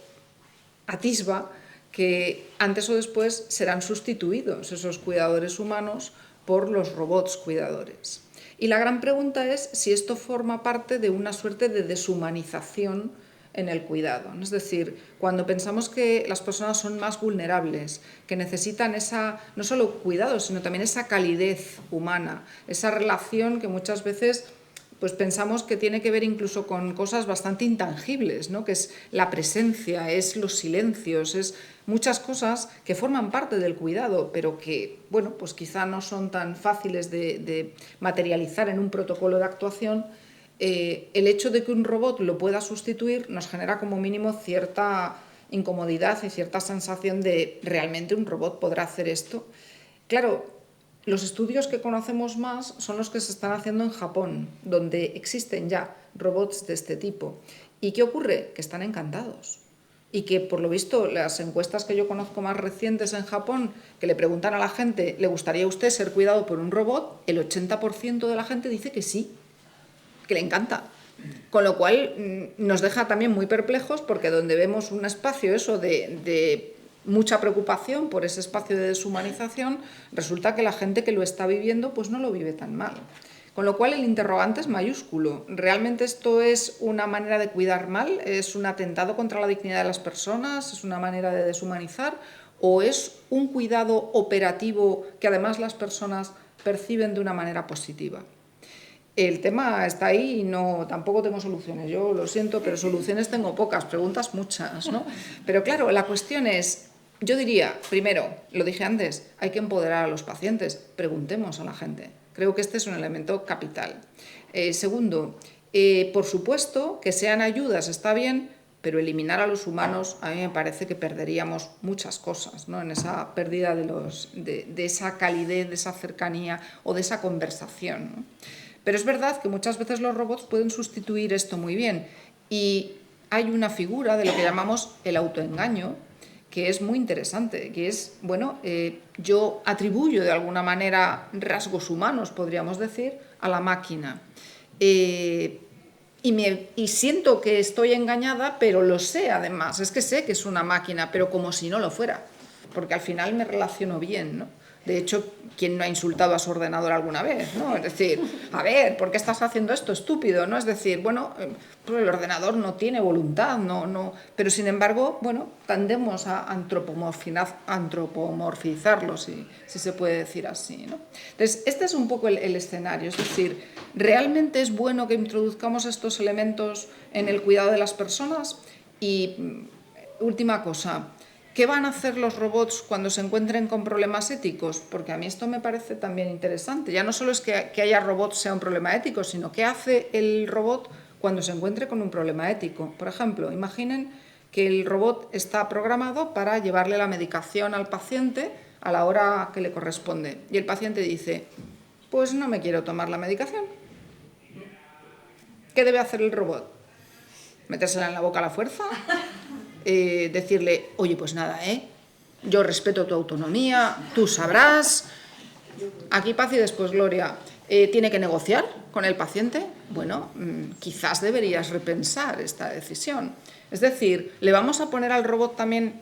atisba que antes o después serán sustituidos esos cuidadores humanos por los robots cuidadores. Y la gran pregunta es si esto forma parte de una suerte de deshumanización en el cuidado. Es decir, cuando pensamos que las personas son más vulnerables, que necesitan no solo cuidado, sino también esa calidez humana, esa relación que muchas veces pues pensamos que tiene que ver incluso con cosas bastante intangibles, ¿no? Que es la presencia, es los silencios, es muchas cosas que forman parte del cuidado, pero que, bueno, pues quizá no son tan fáciles de materializar en un protocolo de actuación. El hecho de que un robot lo pueda sustituir nos genera como mínimo cierta incomodidad y cierta sensación de ¿realmente un robot podrá hacer esto? Claro, los estudios que conocemos más son los que se están haciendo en Japón, donde existen ya robots de este tipo. ¿Y qué ocurre? Que están encantados. Y que, por lo visto, las encuestas que yo conozco más recientes en Japón, que le preguntan a la gente, ¿le gustaría a usted ser cuidado por un robot? El 80% de la gente dice que sí, que le encanta. Con lo cual nos deja también muy perplejos, porque donde vemos un espacio eso de mucha preocupación por ese espacio de deshumanización, resulta que la gente que lo está viviendo pues no lo vive tan mal. Con lo cual el interrogante es mayúsculo. ¿Realmente esto es una manera de cuidar mal? ¿Es un atentado contra la dignidad de las personas? ¿Es una manera de deshumanizar? ¿O es un cuidado operativo que además las personas perciben de una manera positiva? El tema está ahí y tampoco tengo soluciones. Yo lo siento, pero soluciones tengo pocas, preguntas muchas, ¿no? Pero claro, la cuestión es, yo diría, primero, lo dije antes, hay que empoderar a los pacientes, preguntemos a la gente. Creo que este es un elemento capital. Segundo, por supuesto que sean ayudas está bien, pero eliminar a los humanos a mí me parece que perderíamos muchas cosas, ¿no? En esa pérdida de esa calidez, de esa cercanía o de esa conversación, ¿no? Pero es verdad que muchas veces los robots pueden sustituir esto muy bien y hay una figura de lo que llamamos el autoengaño que es muy interesante, que es, bueno, yo atribuyo de alguna manera rasgos humanos, podríamos decir, a la máquina. Y siento que estoy engañada, pero lo sé además, es que sé que es una máquina, pero como si no lo fuera, porque al final me relaciono bien, ¿no? De hecho, ¿quién no ha insultado a su ordenador alguna vez, ¿no? Es decir, a ver, ¿por qué estás haciendo esto, estúpido? ¿No? Es decir, bueno, el ordenador no tiene voluntad, no, pero sin embargo, bueno, tendemos a antropomorfizarlo, si se puede decir así, ¿no? Entonces, este es un poco el escenario, es decir, ¿realmente es bueno que introduzcamos estos elementos en el cuidado de las personas? Y última cosa, ¿qué van a hacer los robots cuando se encuentren con problemas éticos? Porque a mí esto me parece también interesante. Ya no solo es que haya robots sea un problema ético, sino qué hace el robot cuando se encuentre con un problema ético. Por ejemplo, imaginen que el robot está programado para llevarle la medicación al paciente a la hora que le corresponde. Y el paciente dice, pues no me quiero tomar la medicación. ¿Qué debe hacer el robot? ¿Metérsela en la boca a la fuerza? Decirle, oye, pues nada, yo respeto tu autonomía, tú sabrás, aquí paz y después gloria. ¿Tiene que negociar con el paciente? Bueno, quizás deberías repensar esta decisión. Es decir, ¿le vamos a poner al robot también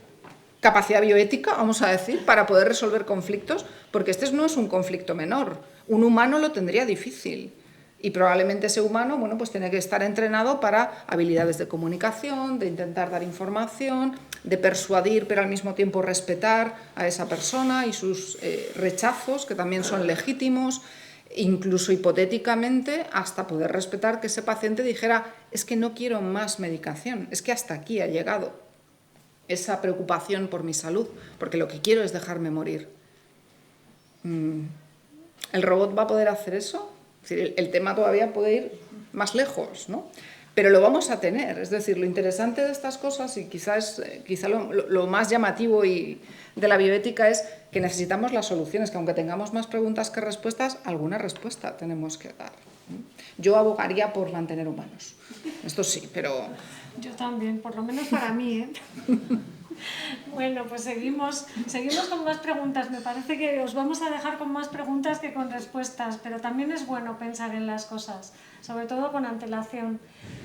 capacidad bioética, vamos a decir, para poder resolver conflictos? Porque este no es un conflicto menor. Un humano lo tendría difícil. Y probablemente ese humano, bueno, pues tiene que estar entrenado para habilidades de comunicación, de intentar dar información, de persuadir, pero al mismo tiempo respetar a esa persona y sus rechazos, que también son legítimos, incluso hipotéticamente, hasta poder respetar que ese paciente dijera, es que no quiero más medicación, es que hasta aquí ha llegado esa preocupación por mi salud, porque lo que quiero es dejarme morir. ¿El robot va a poder hacer eso? El tema todavía puede ir más lejos, ¿no? Pero lo vamos a tener. Es decir, lo interesante de estas cosas, y quizá lo más llamativo de la bioética es que necesitamos las soluciones, que aunque tengamos más preguntas que respuestas, alguna respuesta tenemos que dar. Yo abogaría por mantener humanos. Esto sí, pero... Yo también, por lo menos para mí, ¿eh? Bueno, pues seguimos con más preguntas. Me parece que os vamos a dejar con más preguntas que con respuestas, pero también es bueno pensar en las cosas, sobre todo con antelación.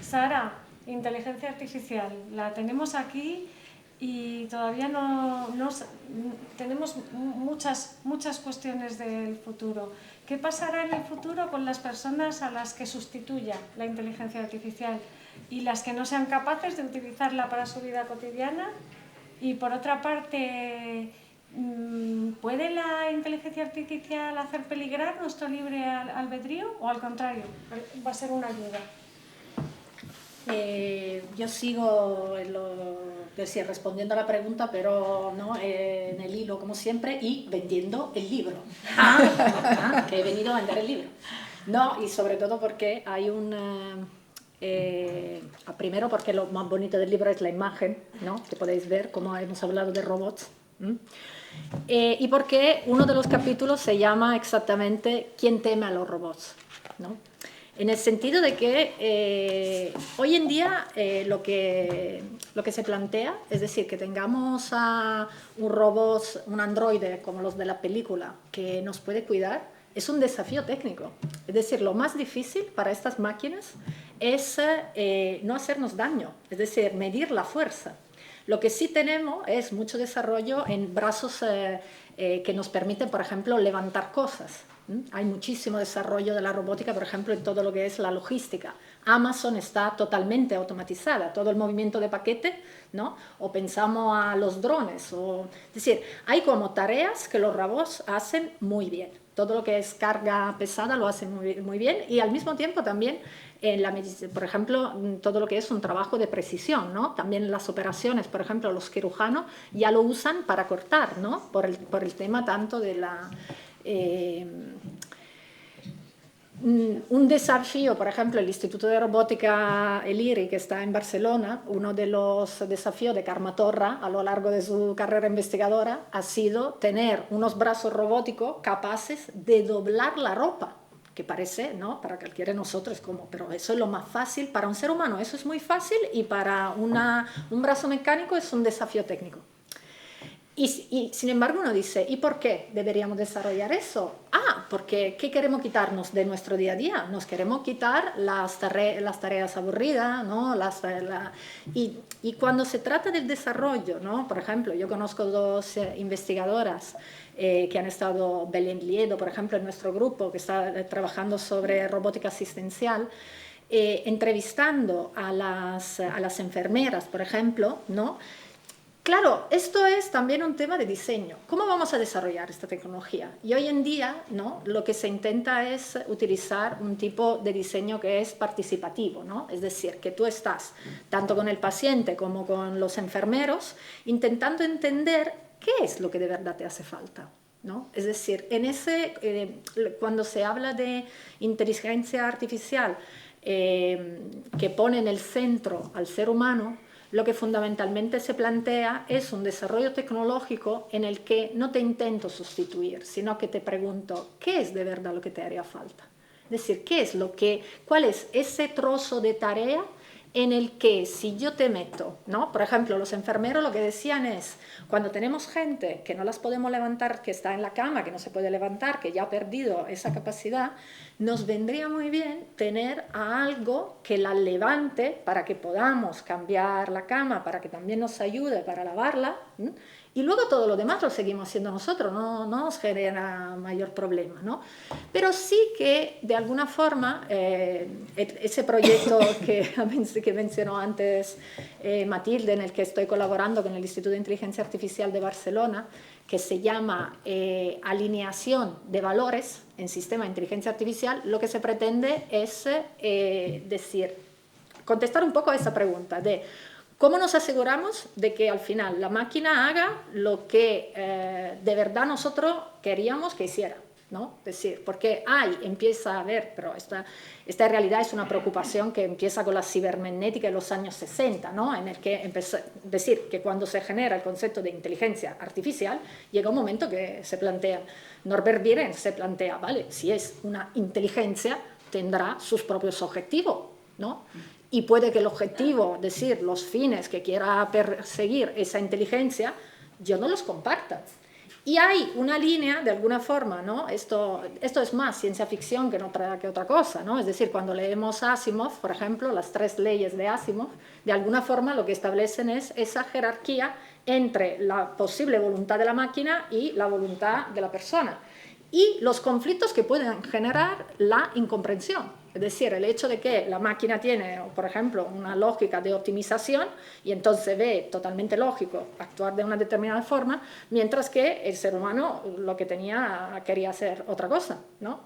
Sara, inteligencia artificial, la tenemos aquí y todavía tenemos muchas cuestiones del futuro. ¿Qué pasará en el futuro con las personas a las que sustituya la inteligencia artificial y las que no sean capaces de utilizarla para su vida cotidiana? Y por otra parte, ¿puede la inteligencia artificial hacer peligrar nuestro libre albedrío o al contrario, va a ser una ayuda? Yo sigo respondiendo a la pregunta, pero ¿no? En el hilo como siempre y vendiendo el libro. Que he venido a vender el libro. No, y sobre todo porque hay primero porque lo más bonito del libro es la imagen, ¿no? Que podéis ver cómo hemos hablado de robots. Y porque uno de los capítulos se llama exactamente ¿Quién teme a los robots? ¿No? En el sentido de que hoy en día lo que se plantea, es decir, que tengamos a un robot, un androide como los de la película, que nos puede cuidar, es un desafío técnico. Es decir, lo más difícil para estas máquinas es no hacernos daño, es decir, medir la fuerza. Lo que sí tenemos es mucho desarrollo en brazos que nos permiten, por ejemplo, levantar cosas. Hay muchísimo desarrollo de la robótica, por ejemplo, en todo lo que es la logística. Amazon está totalmente automatizada, todo el movimiento de paquete, ¿no? O pensamos a los drones. Es decir, hay como tareas que los robots hacen muy bien. Todo lo que es carga pesada lo hacen muy bien y al mismo tiempo también, por ejemplo, todo lo que es un trabajo de precisión, ¿no? También las operaciones, por ejemplo, los cirujanos ya lo usan para cortar, ¿no? Por el tema tanto de la... un desafío, por ejemplo, el Instituto de Robótica, el IRI, que está en Barcelona, uno de los desafíos de Carme Torra a lo largo de su carrera investigadora ha sido tener unos brazos robóticos capaces de doblar la ropa, que parece, ¿no? Para cualquiera de nosotros como, pero eso es lo más fácil, para un ser humano eso es muy fácil y para un brazo mecánico es un desafío técnico. Y sin embargo uno dice, ¿y por qué deberíamos desarrollar eso? Porque ¿qué queremos quitarnos de nuestro día a día? Nos queremos quitar las tareas aburridas, ¿no? Y cuando se trata del desarrollo, ¿no? Por ejemplo, yo conozco dos investigadoras que han estado, Belén Liedo, por ejemplo, en nuestro grupo, que está trabajando sobre robótica asistencial, entrevistando a las enfermeras, por ejemplo, ¿no? Claro, esto es también un tema de diseño. ¿Cómo vamos a desarrollar esta tecnología? Y hoy en día, ¿no? Lo que se intenta es utilizar un tipo de diseño que es participativo, ¿no? Es decir, que tú estás tanto con el paciente como con los enfermeros intentando entender qué es lo que de verdad te hace falta, ¿no? Es decir, cuando se habla de inteligencia artificial que pone en el centro al ser humano, lo que fundamentalmente se plantea es un desarrollo tecnológico en el que no te intento sustituir, sino que te pregunto, ¿qué es de verdad lo que te haría falta? Es decir, ¿cuál es ese trozo de tarea en el que si yo te meto, ¿no? Por ejemplo, los enfermeros lo que decían es, cuando tenemos gente que no las podemos levantar, que está en la cama, que no se puede levantar, que ya ha perdido esa capacidad, nos vendría muy bien tener a algo que la levante para que podamos cambiar la cama, para que también nos ayude para lavarla, ¿sí? Y luego todo lo demás lo seguimos haciendo nosotros, no nos genera mayor problema, ¿no? Pero sí que de alguna forma ese proyecto que mencionó antes Matilde, en el que estoy colaborando con el Instituto de Inteligencia Artificial de Barcelona, que se llama alineación de valores en sistema de inteligencia artificial, lo que se pretende es contestar un poco a esa pregunta de ¿cómo nos aseguramos de que al final la máquina haga lo que de verdad nosotros queríamos que hiciera? ¿No? Es decir, porque empieza a haber, pero esta en realidad es una preocupación que empieza con la cibernética en los años 60, ¿no? En el que empezó, decir que cuando se genera el concepto de inteligencia artificial, llega un momento que se plantea, Norbert Wiener se plantea, vale, si es una inteligencia, tendrá sus propios objetivos, ¿no? Y puede que el objetivo, es decir, los fines que quiera perseguir esa inteligencia, yo no los comparta. Y hay una línea, de alguna forma, ¿no? Esto es más ciencia ficción que otra cosa, ¿no? Es decir, cuando leemos Asimov, por ejemplo, las 3 leyes de Asimov, de alguna forma lo que establecen es esa jerarquía entre la posible voluntad de la máquina y la voluntad de la persona. Y los conflictos que pueden generar la incomprensión. Es decir, el hecho de que la máquina tiene, por ejemplo, una lógica de optimización y entonces ve totalmente lógico actuar de una determinada forma, mientras que el ser humano lo que quería hacer otra cosa, ¿no?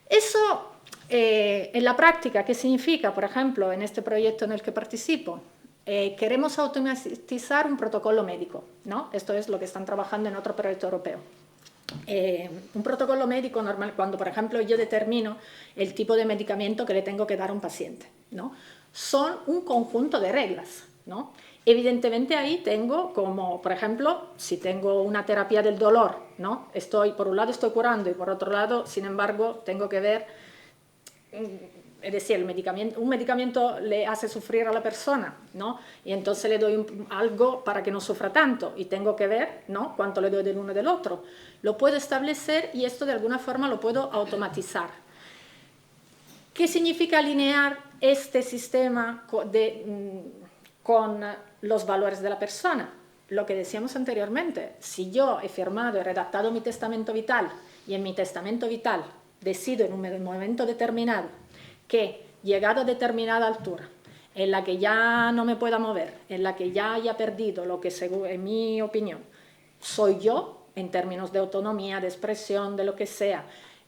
Eso, en la práctica, ¿qué significa? Por ejemplo, en este proyecto en el que participo, queremos automatizar un protocolo médico, ¿no? Esto es lo que están trabajando en otro proyecto europeo. Un protocolo médico normal, cuando por ejemplo yo determino el tipo de medicamento que le tengo que dar a un paciente, ¿no? Son un conjunto de reglas, ¿no? Evidentemente ahí tengo como, por ejemplo, si tengo una terapia del dolor, ¿no? Por un lado estoy curando y por otro lado, sin embargo, tengo que ver, es decir, un medicamento le hace sufrir a la persona, ¿no? Y entonces le doy algo para que no sufra tanto y tengo que ver, ¿no?, cuánto le doy del uno y del otro. Lo puedo establecer y esto de alguna forma lo puedo automatizar. ¿Qué significa alinear este sistema con los valores de la persona? Lo que decíamos anteriormente, si yo he firmado, he redactado mi testamento vital y en mi testamento vital decido en un momento determinado que, llegado a determinada altura, en la que ya no me pueda mover, en la que ya haya perdido lo que, según, en mi opinión, soy yo, en términos de autonomía, de expresión, de lo que sea,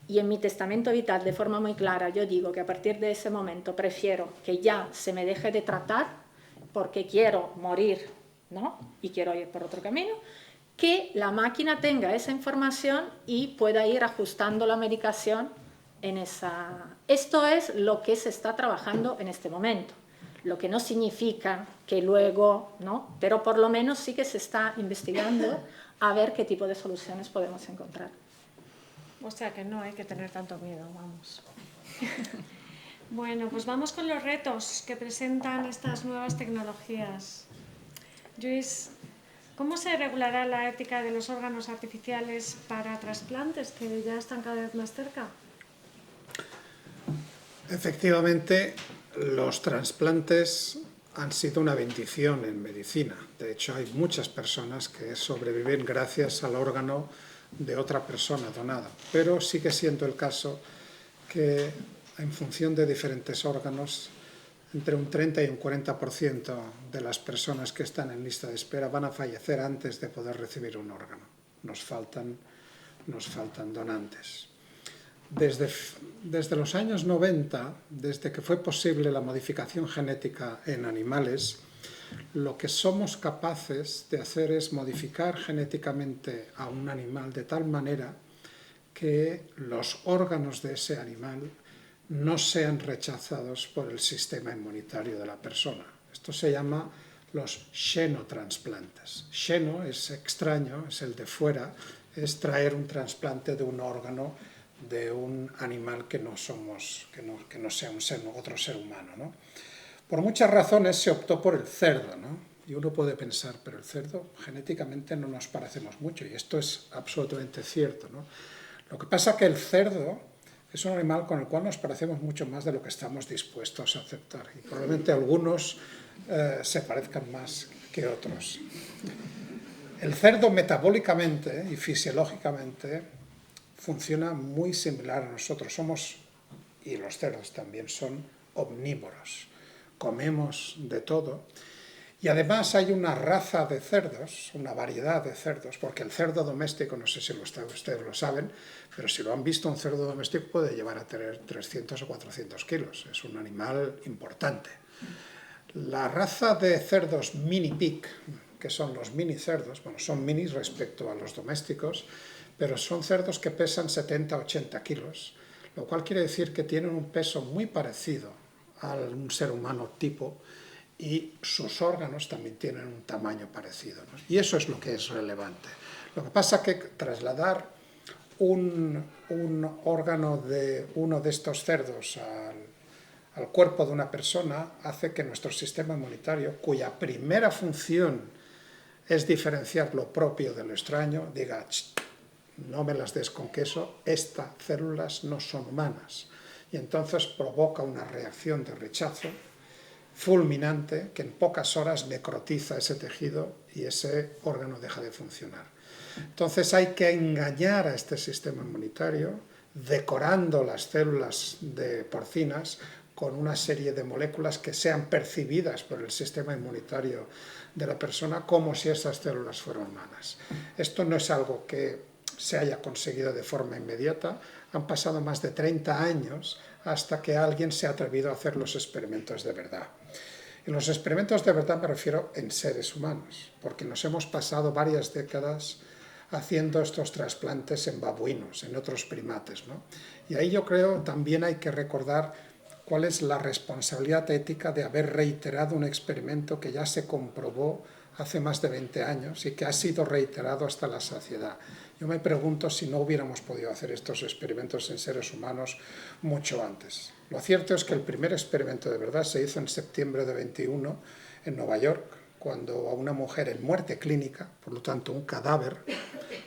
y en mi testamento vital, de forma muy clara, yo digo que a partir de ese momento prefiero que ya se me deje de tratar porque quiero morir, ¿no?, y quiero ir por otro camino, que la máquina tenga esa información y pueda ir ajustando la medicación en esa... Esto es lo que se está trabajando en este momento, lo que no significa que luego, ¿no?, pero por lo menos sí que se está investigando a ver qué tipo de soluciones podemos encontrar. O sea que no hay que tener tanto miedo, vamos. Bueno, pues vamos con los retos que presentan estas nuevas tecnologías. Luis, ¿cómo se regulará la ética de los órganos artificiales para trasplantes que ya están cada vez más cerca? Efectivamente, los trasplantes han sido una bendición en medicina. De hecho, hay muchas personas que sobreviven gracias al órgano de otra persona donada. Pero sigue siendo el caso que, en función de diferentes órganos, entre un 30 y un 40% de las personas que están en lista de espera van a fallecer antes de poder recibir un órgano. Nos faltan donantes. Desde los años 90, desde que fue posible la modificación genética en animales, lo que somos capaces de hacer es modificar genéticamente a un animal de tal manera que los órganos de ese animal no sean rechazados por el sistema inmunitario de la persona. Esto se llama los xenotransplantes. Xeno es extraño, es el de fuera, es traer un trasplante de un órgano de un animal que no sea otro ser humano, ¿no? Por muchas razones se optó por el cerdo, ¿no? Y uno puede pensar, pero el cerdo genéticamente no nos parecemos mucho, y esto es absolutamente cierto, ¿no? Lo que pasa es que el cerdo es un animal con el cual nos parecemos mucho más de lo que estamos dispuestos a aceptar, y probablemente algunos se parezcan más que otros. El cerdo metabólicamente y fisiológicamente funciona muy similar a nosotros. Y los cerdos también son omnívoros. Comemos de todo. Y además hay una raza de cerdos, una variedad de cerdos, porque el cerdo doméstico, no sé si ustedes lo saben, pero si lo han visto, un cerdo doméstico puede llevar a tener 300 o 400 kilos. Es un animal importante. La raza de cerdos mini pig, que son los mini cerdos, bueno, son minis respecto a los domésticos, pero son cerdos que pesan 70-80 kilos, lo cual quiere decir que tienen un peso muy parecido a un ser humano tipo, y sus órganos también tienen un tamaño parecido, ¿no? Y eso es lo que es relevante. Lo que pasa es que trasladar un órgano de uno de estos cerdos al cuerpo de una persona hace que nuestro sistema inmunitario, cuya primera función es diferenciar lo propio de lo extraño, diga: no me las des con queso, estas células no son humanas. Y entonces provoca una reacción de rechazo fulminante que en pocas horas necrotiza ese tejido y ese órgano deja de funcionar. Entonces hay que engañar a este sistema inmunitario decorando las células porcinas con una serie de moléculas que sean percibidas por el sistema inmunitario de la persona como si esas células fueran humanas. Esto no es algo que se haya conseguido de forma inmediata, han pasado más de 30 años hasta que alguien se ha atrevido a hacer los experimentos de verdad. En los experimentos de verdad me refiero en seres humanos, porque nos hemos pasado varias décadas haciendo estos trasplantes en babuinos, en otros primates, ¿no? Y ahí yo creo también hay que recordar cuál es la responsabilidad ética de haber reiterado un experimento que ya se comprobó hace más de 20 años y que ha sido reiterado hasta la saciedad. Yo me pregunto si no hubiéramos podido hacer estos experimentos en seres humanos mucho antes. Lo cierto es que el primer experimento de verdad se hizo en septiembre de 21 en Nueva York, cuando a una mujer en muerte clínica, por lo tanto un cadáver,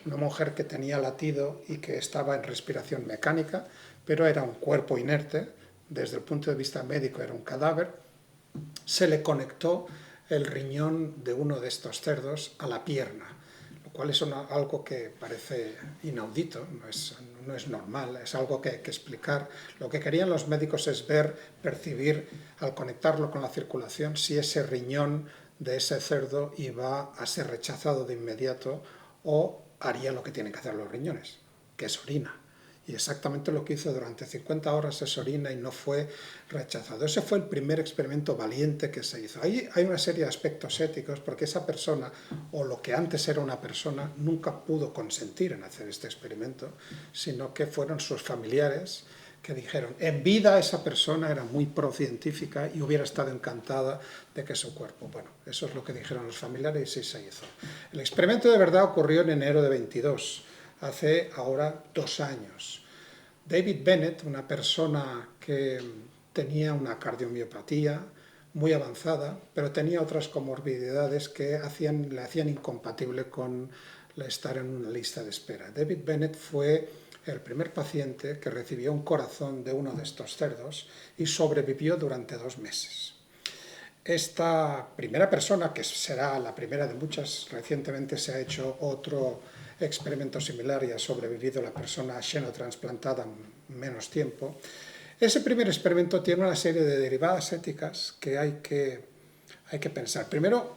una mujer que tenía latido y que estaba en respiración mecánica, pero era un cuerpo inerte, desde el punto de vista médico era un cadáver, se le conectó el riñón de uno de estos cerdos a la pierna, lo cual es algo que parece inaudito, no es normal, es algo que hay que explicar. Lo que querían los médicos es ver, percibir, al conectarlo con la circulación, si ese riñón de ese cerdo iba a ser rechazado de inmediato o haría lo que tienen que hacer los riñones, que es orina. Y exactamente lo que hizo durante 50 horas es orina y no fue rechazado. Ese fue el primer experimento valiente que se hizo. Ahí hay una serie de aspectos éticos porque esa persona, o lo que antes era una persona, nunca pudo consentir en hacer este experimento, sino que fueron sus familiares que dijeron, en vida esa persona era muy procientífica y hubiera estado encantada de que su cuerpo... Bueno, eso es lo que dijeron los familiares y sí se hizo. El experimento de verdad ocurrió en enero de 22, hace ahora 2 años. David Bennett, una persona que tenía una cardiomiopatía muy avanzada, pero tenía otras comorbilidades que le hacían incompatible con estar en una lista de espera. David Bennett fue el primer paciente que recibió un corazón de uno de estos cerdos y sobrevivió durante 2 meses. Esta primera persona, que será la primera de muchas, recientemente se ha hecho otro experimento similar y ha sobrevivido la persona xenotransplantada en menos tiempo. Ese primer experimento tiene una serie de derivadas éticas que hay que pensar. Primero,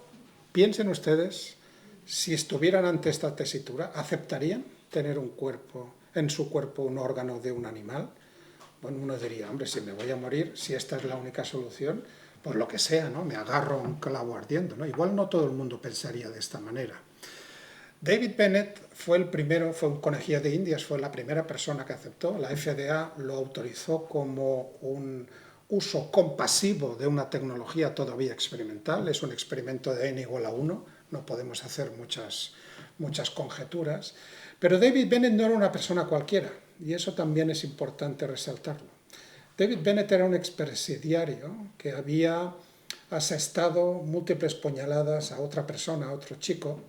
piensen ustedes, si estuvieran ante esta tesitura, ¿aceptarían tener en su cuerpo un órgano de un animal? Bueno, uno diría, hombre, si me voy a morir, si esta es la única solución, pues lo que sea, ¿no? Me agarro a un clavo ardiendo, ¿no? Igual no todo el mundo pensaría de esta manera. David Bennett fue el primero, fue un conejillo de Indias, fue la primera persona que aceptó. La FDA lo autorizó como un uso compasivo de una tecnología todavía experimental. Es un experimento de n=1, no podemos hacer muchas conjeturas. Pero David Bennett no era una persona cualquiera, y eso también es importante resaltarlo. David Bennett era un expresidiario que había asestado múltiples puñaladas a otra persona, a otro chico,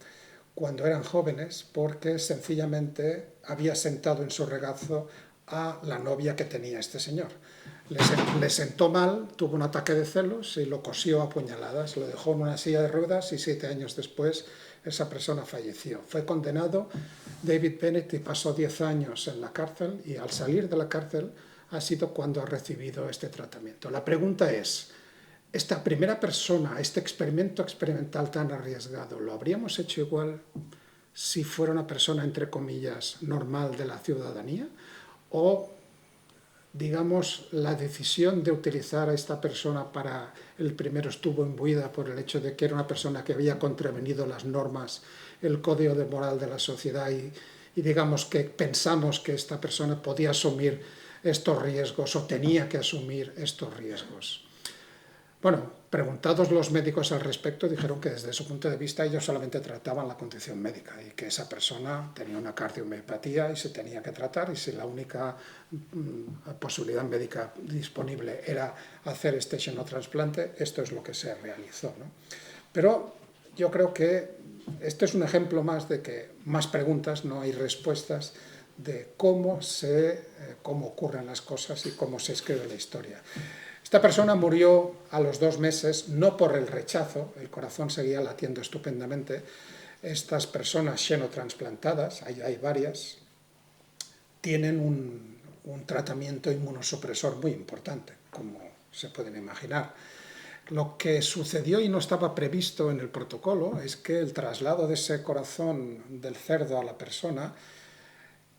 cuando eran jóvenes, porque sencillamente había sentado en su regazo a la novia que tenía este señor. Le sentó mal, tuvo un ataque de celos y lo cosió a puñaladas, lo dejó en una silla de ruedas y 7 años después esa persona falleció. Fue condenado David Bennett y pasó 10 años en la cárcel, y al salir de la cárcel ha sido cuando ha recibido este tratamiento. La pregunta es, esta primera persona, este experimento experimental tan arriesgado, ¿lo habríamos hecho igual si fuera una persona, entre comillas, normal de la ciudadanía? ¿O, digamos, la decisión de utilizar a esta persona para el primero estuvo imbuida por el hecho de que era una persona que había contravenido las normas, el código de moral de la sociedad y digamos que pensamos que esta persona podía asumir estos riesgos o tenía que asumir estos riesgos? Bueno, preguntados los médicos al respecto, dijeron que desde su punto de vista ellos solamente trataban la condición médica y que esa persona tenía una cardiomiopatía y se tenía que tratar, y si la única posibilidad médica disponible era hacer este xenotrasplante, esto es lo que se realizó, ¿no? Pero yo creo que este es un ejemplo más de que más preguntas, no hay respuestas de cómo ocurren las cosas y cómo se escribe la historia. Esta persona murió a los 2 meses, no por el rechazo, el corazón seguía latiendo estupendamente. Estas personas xenotransplantadas, hay varias, tienen un tratamiento inmunosupresor muy importante, como se pueden imaginar. Lo que sucedió y no estaba previsto en el protocolo es que el traslado de ese corazón del cerdo a la persona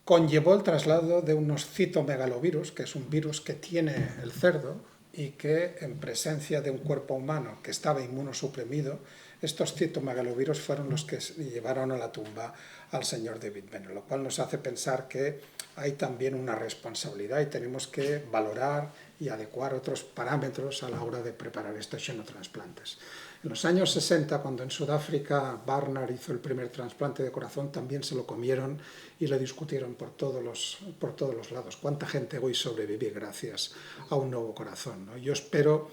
conllevó el traslado de unos citomegalovirus, que es un virus que tiene el cerdo y que en presencia de un cuerpo humano que estaba inmunosuprimido, estos citomegalovirus fueron los que llevaron a la tumba al señor David Bennett, lo cual nos hace pensar que hay también una responsabilidad y tenemos que valorar y adecuar otros parámetros a la hora de preparar estos xenotransplantes. En los años 60, cuando en Sudáfrica Barnard hizo el primer trasplante de corazón, también se lo comieron y le discutieron por todos los lados. ¿Cuánta gente hoy sobrevive gracias a un nuevo corazón, ¿no? Yo espero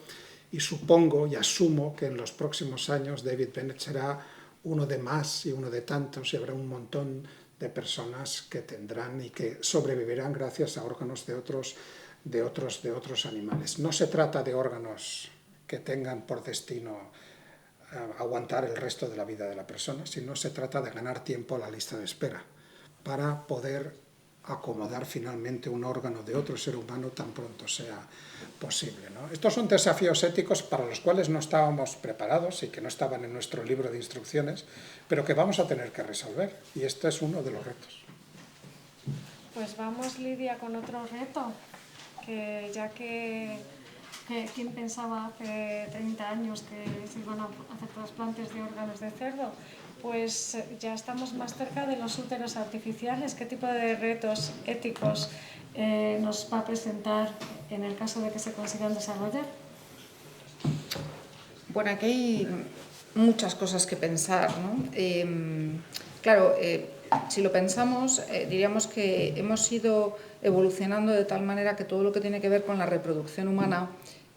y supongo y asumo que en los próximos años David Bennett será uno de más y uno de tantos y habrá un montón de personas que tendrán y que sobrevivirán gracias a órganos de otros animales. No se trata de órganos que tengan por destino aguantar el resto de la vida de la persona, sino se trata de ganar tiempo a la lista de espera para poder acomodar finalmente un órgano de otro ser humano tan pronto sea posible, ¿no? Estos son desafíos éticos para los cuales no estábamos preparados y que no estaban en nuestro libro de instrucciones, pero que vamos a tener que resolver, y este es uno de los retos. Pues vamos, Lidia, con otro reto, que ya que ¿quién pensaba hace 30 años que se iban a hacer trasplantes de órganos de cerdo? Pues ya estamos más cerca de los úteros artificiales. ¿Qué tipo de retos éticos nos va a presentar en el caso de que se consigan desarrollar? Bueno, aquí hay muchas cosas que pensar, ¿no? Claro, si lo pensamos, diríamos que hemos ido evolucionando de tal manera que todo lo que tiene que ver con la reproducción humana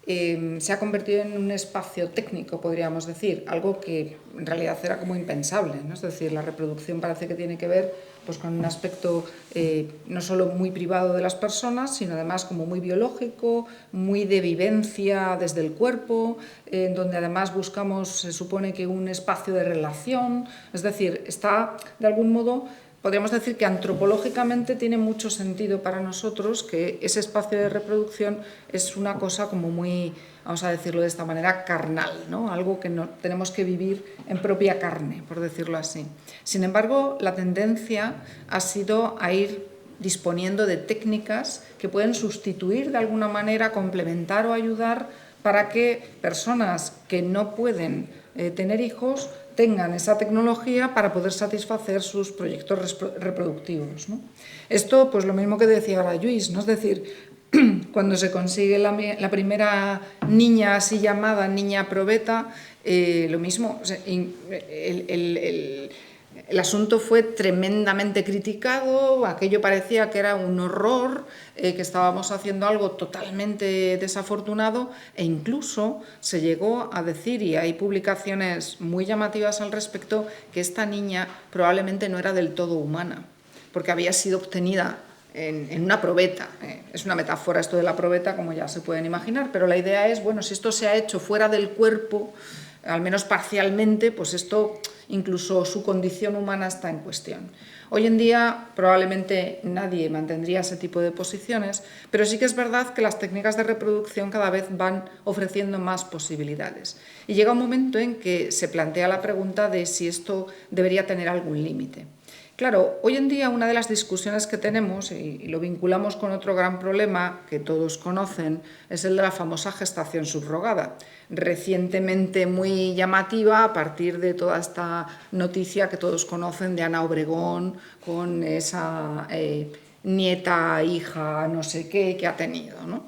se ha convertido en un espacio técnico, podríamos decir, algo que en realidad era como impensable, ¿no? Es decir, la reproducción parece que tiene que ver pues, con un aspecto no solo muy privado de las personas, sino además como muy biológico, muy de vivencia desde el cuerpo, en donde además buscamos, se supone que un espacio de relación, es decir, está de algún modo... Podríamos decir que antropológicamente tiene mucho sentido para nosotros que ese espacio de reproducción es una cosa como muy, vamos a decirlo de esta manera, carnal, ¿no? Algo que no, tenemos que vivir en propia carne, por decirlo así. Sin embargo, la tendencia ha sido a ir disponiendo de técnicas que pueden sustituir de alguna manera, complementar o ayudar para que personas que no pueden tener hijos tengan esa tecnología para poder satisfacer sus proyectos reproductivos, ¿no? Esto, pues lo mismo que decía ahora Lluís, ¿no? Es decir, cuando se consigue la primera niña así llamada niña probeta, lo mismo, o sea, el asunto fue tremendamente criticado, aquello parecía que era un horror, que estábamos haciendo algo totalmente desafortunado e incluso se llegó a decir, y hay publicaciones muy llamativas al respecto, que esta niña probablemente no era del todo humana, porque había sido obtenida en una probeta. Es una metáfora esto de la probeta, como ya se pueden imaginar, pero la idea es, bueno, si esto se ha hecho fuera del cuerpo, al menos parcialmente, pues esto, incluso su condición humana está en cuestión. Hoy en día probablemente nadie mantendría ese tipo de posiciones, pero sí que es verdad que las técnicas de reproducción cada vez van ofreciendo más posibilidades. Y llega un momento en que se plantea la pregunta de si esto debería tener algún límite. Claro, hoy en día una de las discusiones que tenemos, y lo vinculamos con otro gran problema que todos conocen, es el de la famosa gestación subrogada, recientemente muy llamativa a partir de toda esta noticia que todos conocen de Ana Obregón con esa nieta, hija, no sé qué, que ha tenido, ¿no?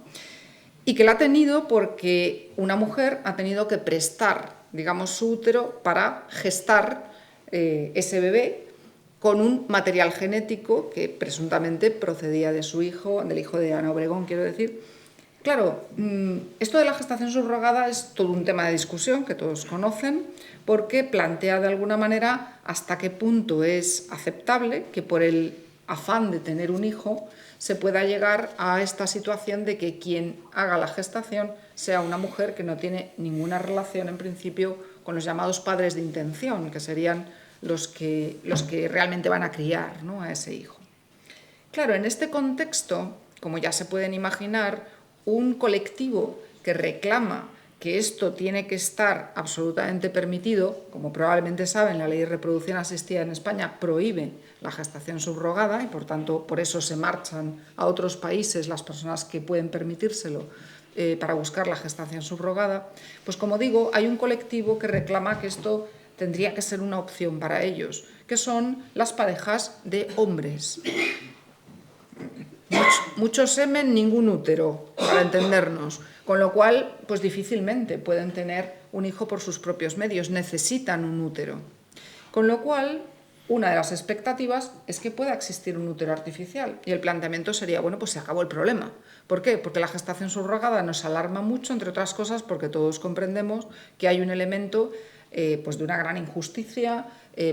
Y que la ha tenido porque una mujer ha tenido que prestar, digamos, su útero para gestar ese bebé con un material genético que presuntamente procedía de su hijo, del hijo de Ana Obregón, quiero decir. Claro, esto de la gestación subrogada es todo un tema de discusión que todos conocen, porque plantea de alguna manera hasta qué punto es aceptable que por el afán de tener un hijo, se pueda llegar a esta situación de que quien haga la gestación sea una mujer que no tiene ninguna relación, en principio, con los llamados padres de intención, que serían los que realmente van a criar, ¿no?, a ese hijo. Claro, en este contexto, como ya se pueden imaginar, un colectivo que reclama que esto tiene que estar absolutamente permitido, como probablemente saben, la ley de reproducción asistida en España prohíbe la gestación subrogada y por tanto por eso se marchan a otros países las personas que pueden permitírselo para buscar la gestación subrogada, pues como digo, hay un colectivo que reclama que esto tendría que ser una opción para ellos, que son las parejas de hombres. Mucho semen, ningún útero, para entendernos, con lo cual pues difícilmente pueden tener un hijo por sus propios medios, necesitan un útero. Con lo cual, una de las expectativas es que pueda existir un útero artificial y el planteamiento sería, bueno, pues se acabó el problema. ¿Por qué? Porque la gestación subrogada nos alarma mucho, entre otras cosas, porque todos comprendemos que hay un elemento pues de una gran injusticia,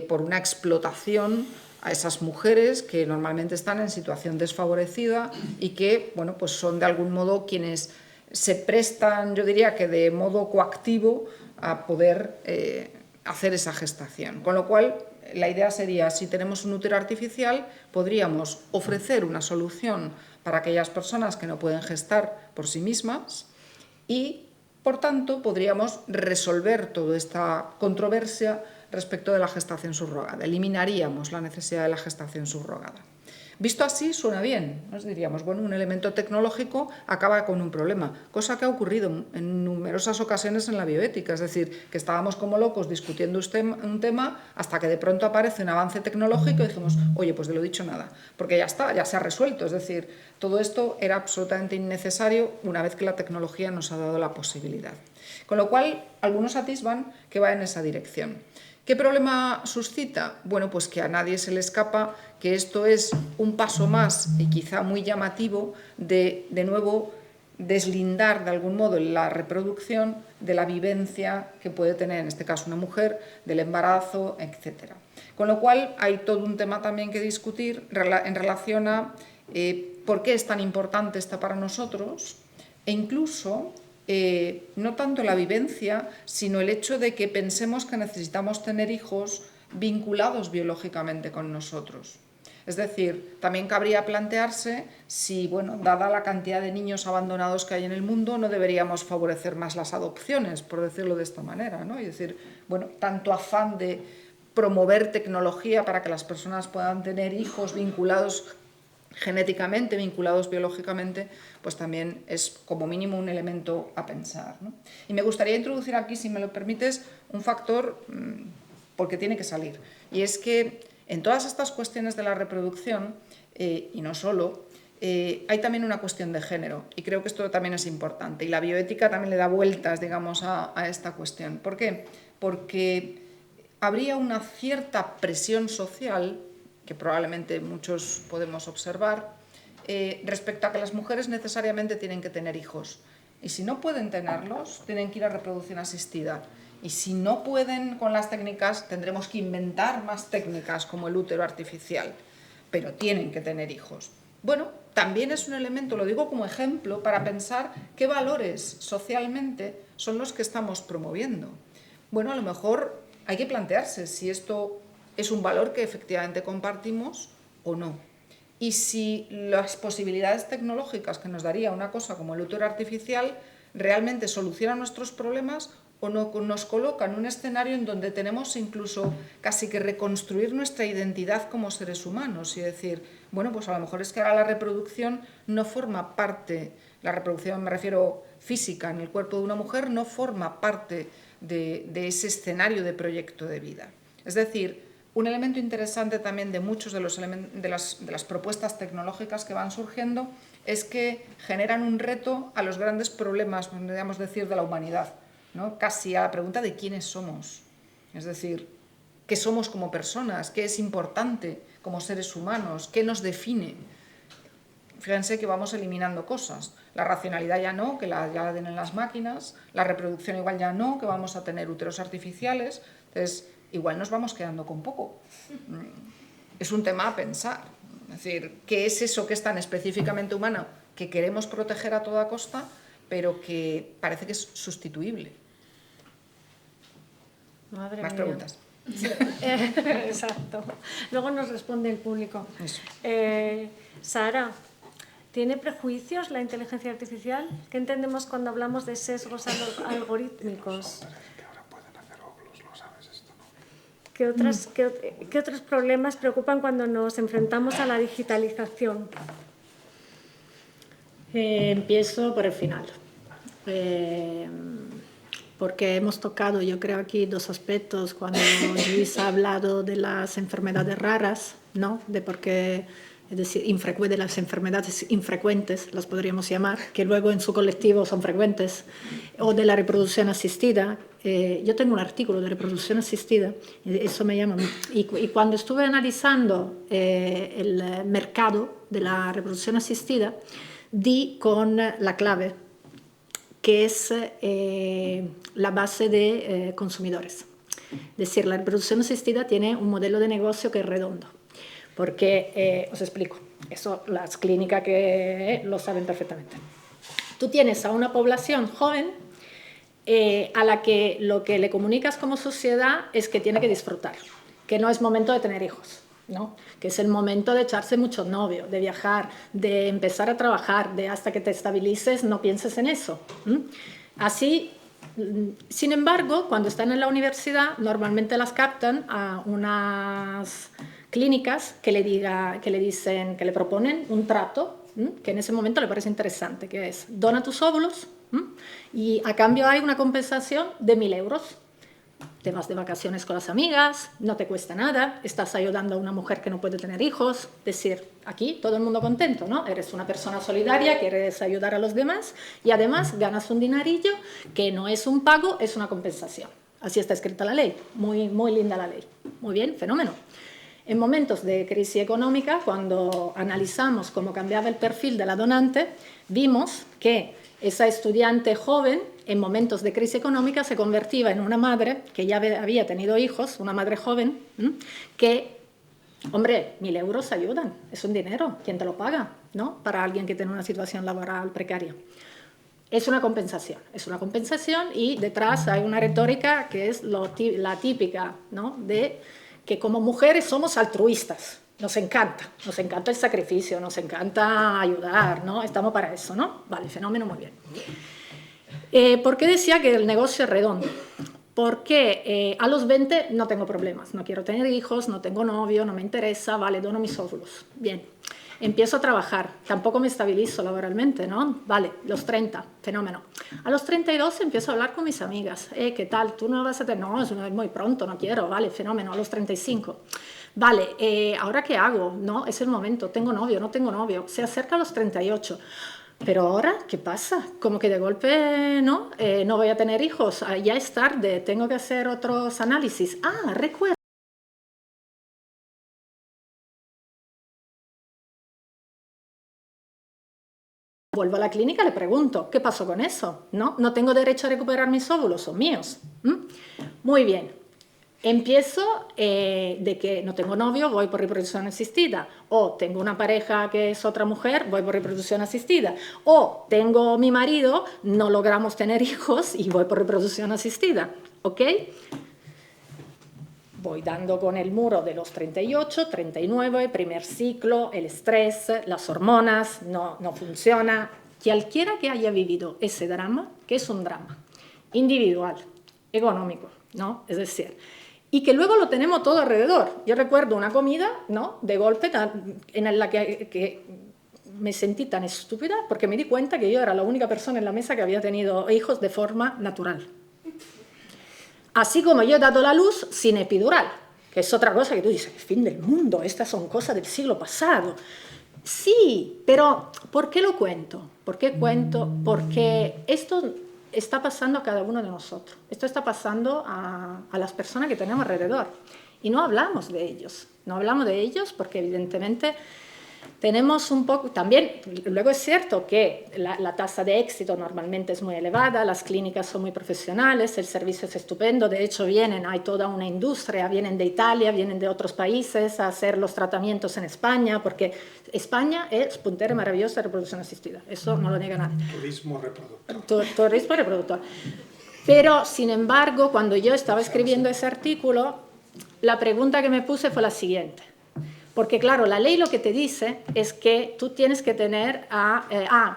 por una explotación a esas mujeres que normalmente están en situación desfavorecida y que, bueno, pues son de algún modo quienes se prestan, yo diría que de modo coactivo, a poder hacer esa gestación. Con lo cual, la idea sería, si tenemos un útero artificial, podríamos ofrecer una solución para aquellas personas que no pueden gestar por sí mismas y, por tanto, podríamos resolver toda esta controversia respecto de la gestación subrogada. Eliminaríamos la necesidad de la gestación subrogada. Visto así, suena bien. Nos diríamos, bueno, un elemento tecnológico acaba con un problema, cosa que ha ocurrido en numerosas ocasiones en la bioética, es decir, que estábamos como locos discutiendo un tema hasta que de pronto aparece un avance tecnológico y dijimos, oye, pues de lo dicho nada, porque ya está, ya se ha resuelto, es decir, todo esto era absolutamente innecesario una vez que la tecnología nos ha dado la posibilidad. Con lo cual, algunos atisban que va en esa dirección. ¿Qué problema suscita? Bueno, pues que a nadie se le escapa que esto es un paso más y quizá muy llamativo de nuevo, deslindar de algún modo la reproducción de la vivencia que puede tener, en este caso, una mujer, del embarazo, etc. Con lo cual, hay todo un tema también que discutir en relación a por qué es tan importante esto para nosotros e incluso no tanto la vivencia, sino el hecho de que pensemos que necesitamos tener hijos vinculados biológicamente con nosotros. Es decir, también cabría plantearse si, bueno, dada la cantidad de niños abandonados que hay en el mundo, no deberíamos favorecer más las adopciones, por decirlo de esta manera, ¿no? Y decir, bueno, tanto afán de promover tecnología para que las personas puedan tener hijos vinculados genéticamente, vinculados biológicamente, pues también es como mínimo un elemento a pensar, ¿no? Y me gustaría introducir aquí, si me lo permites, un factor porque tiene que salir, y es que en todas estas cuestiones de la reproducción, y no solo, hay también una cuestión de género, y creo que esto también es importante, y la bioética también le da vueltas, digamos, a esta cuestión. ¿Por qué? Porque habría una cierta presión social que probablemente muchos podemos observar, respecto a que las mujeres necesariamente tienen que tener hijos. Y si no pueden tenerlos, tienen que ir a reproducción asistida. Y si no pueden con las técnicas, tendremos que inventar más técnicas como el útero artificial. Pero tienen que tener hijos. Bueno, también es un elemento, lo digo como ejemplo, para pensar qué valores socialmente son los que estamos promoviendo. Bueno, a lo mejor hay que plantearse si esto es un valor que efectivamente compartimos o no. Y si las posibilidades tecnológicas que nos daría una cosa como el útero artificial realmente solucionan nuestros problemas o no nos colocan en un escenario en donde tenemos incluso casi que reconstruir nuestra identidad como seres humanos y decir, bueno, pues a lo mejor es que ahora la reproducción no forma parte, la reproducción me refiero física en el cuerpo de una mujer, no forma parte de ese escenario de proyecto de vida. Es decir, un elemento interesante también de muchos de las propuestas tecnológicas que van surgiendo es que generan un reto a los grandes problemas, podríamos decir, de la humanidad, ¿no? Casi a la pregunta de quiénes somos. Es decir, qué somos como personas, qué es importante como seres humanos, qué nos define. Fíjense que vamos eliminando cosas. La racionalidad ya no, que ya la tienen las máquinas, la reproducción igual ya no, que vamos a tener úteros artificiales. Entonces, igual nos vamos quedando con poco. Es un tema a pensar. Es decir, ¿qué es eso que es tan específicamente humano que queremos proteger a toda costa, pero que parece que es sustituible? Madre Más mía. preguntas. Sí. Exacto. Luego nos responde el público. Eso. Sara, ¿tiene prejuicios la inteligencia artificial? ¿Qué entendemos cuando hablamos de sesgos algorítmicos? ¿Qué otros problemas preocupan cuando nos enfrentamos a la digitalización? Empiezo por el final. Porque hemos tocado, yo creo, aquí dos aspectos cuando Luis ha hablado de las enfermedades raras, ¿no? De por qué, es decir, de las enfermedades infrecuentes, las podríamos llamar, que luego en su colectivo son frecuentes, o de la reproducción asistida. Yo tengo un artículo de reproducción asistida, eso me llama. Y cuando estuve analizando el mercado de la reproducción asistida, di con la clave, que es la base de consumidores. Es decir, la reproducción asistida tiene un modelo de negocio que es redondo. Porque, os explico, eso las clínicas que lo saben perfectamente. Tú tienes a una población joven a la que lo que le comunicas como sociedad es que tiene que disfrutar, que no es momento de tener hijos, ¿no? Que es el momento de echarse muchos novios, de viajar, de empezar a trabajar, de hasta que te estabilices no pienses en eso. Así, sin embargo, cuando están en la universidad, normalmente las captan a unas clínicas que le proponen un trato que en ese momento le parece interesante, que es dona tus óvulos y a cambio hay una compensación de 1.000 euros. Te vas de vacaciones con las amigas, no te cuesta nada, estás ayudando a una mujer que no puede tener hijos. Es decir, aquí todo el mundo contento, ¿no? Eres una persona solidaria, quieres ayudar a los demás y además ganas un dinerillo que no es un pago, es una compensación. Así está escrita la ley, muy, muy linda la ley. Muy bien, fenómeno. En momentos de crisis económica, cuando analizamos cómo cambiaba el perfil de la donante, vimos que esa estudiante joven, en momentos de crisis económica, se convertía en una madre que ya había tenido hijos, una madre joven, que, hombre, 1.000 euros ayudan, es un dinero, ¿quién te lo paga? ¿No? Para alguien que tiene una situación laboral precaria. Es una compensación y detrás hay una retórica que es la típica, ¿no? De que como mujeres somos altruistas. Nos encanta el sacrificio, nos encanta ayudar, ¿no? Estamos para eso, ¿no? Vale, fenómeno, muy bien. ¿Por qué decía que el negocio es redondo? Porque a los 20 no tengo problemas, no quiero tener hijos, no tengo novio, no me interesa, vale, dono mis óvulos. Bien, empiezo a trabajar, tampoco me estabilizo laboralmente, ¿no? Vale, los 30, fenómeno. A los 32 empiezo a hablar con mis amigas. ¿Qué tal? ¿Tú no vas a tener? No, es muy pronto, no quiero, vale, fenómeno. A los 35. Vale, ¿ahora qué hago? No, es el momento, tengo novio, no tengo novio. Se acerca a los 38. Pero ahora, ¿qué pasa? Como que de golpe, ¿no? No voy a tener hijos, ya es tarde, tengo que hacer otros análisis. Recuerdo. Vuelvo a la clínica, le pregunto, ¿qué pasó con eso? ¿No tengo derecho a recuperar mis óvulos, son míos. Muy bien. Empiezo de que no tengo novio, voy por reproducción asistida. O tengo una pareja que es otra mujer, voy por reproducción asistida. O tengo mi marido, no logramos tener hijos y voy por reproducción asistida. ¿Ok? Voy dando con el muro de los 38, 39, primer ciclo, el estrés, las hormonas, no funciona. Cualquiera que haya vivido ese drama, que es un drama individual, económico, ¿no? Es decir, y que luego lo tenemos todo alrededor. Yo recuerdo una comida, ¿no? De golpe, en la que me sentí tan estúpida porque me di cuenta que yo era la única persona en la mesa que había tenido hijos de forma natural. Así como yo he dado la luz sin epidural, que es otra cosa que tú dices, el fin del mundo, estas son cosas del siglo pasado. Sí, pero ¿por qué lo cuento? ¿Por qué cuento? Porque esto está pasando a cada uno de nosotros. Esto está pasando a las personas que tenemos alrededor. Y no hablamos de ellos. No hablamos de ellos porque evidentemente Tenemos un poco, también, luego es cierto que la tasa de éxito normalmente es muy elevada, las clínicas son muy profesionales, el servicio es estupendo, de hecho hay toda una industria, vienen de Italia, vienen de otros países a hacer los tratamientos en España, porque España es puntera maravillosa de reproducción asistida, eso no lo niega nadie. Turismo reproductor. Turismo reproductor. Pero, sin embargo, cuando yo estaba escribiendo ese artículo, la pregunta que me puse fue la siguiente. Porque, claro, la ley lo que te dice es que tú tienes que tener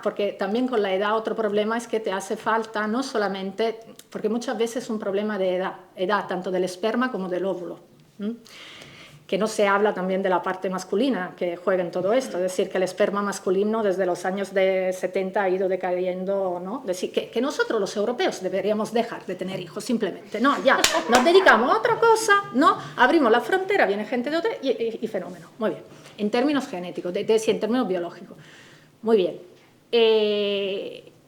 porque también con la edad otro problema es que te hace falta no solamente, porque muchas veces es un problema de edad tanto del esperma como del óvulo. Que no se habla también de la parte masculina que juega en todo esto, es decir, que el esperma masculino desde los años de 70 ha ido decayendo, ¿no? Es decir, que nosotros los europeos deberíamos dejar de tener hijos simplemente, no, ya, nos dedicamos a otra cosa, ¿no? Abrimos la frontera, viene gente de otra y fenómeno, muy bien, en términos genéticos, en términos biológicos, muy bien.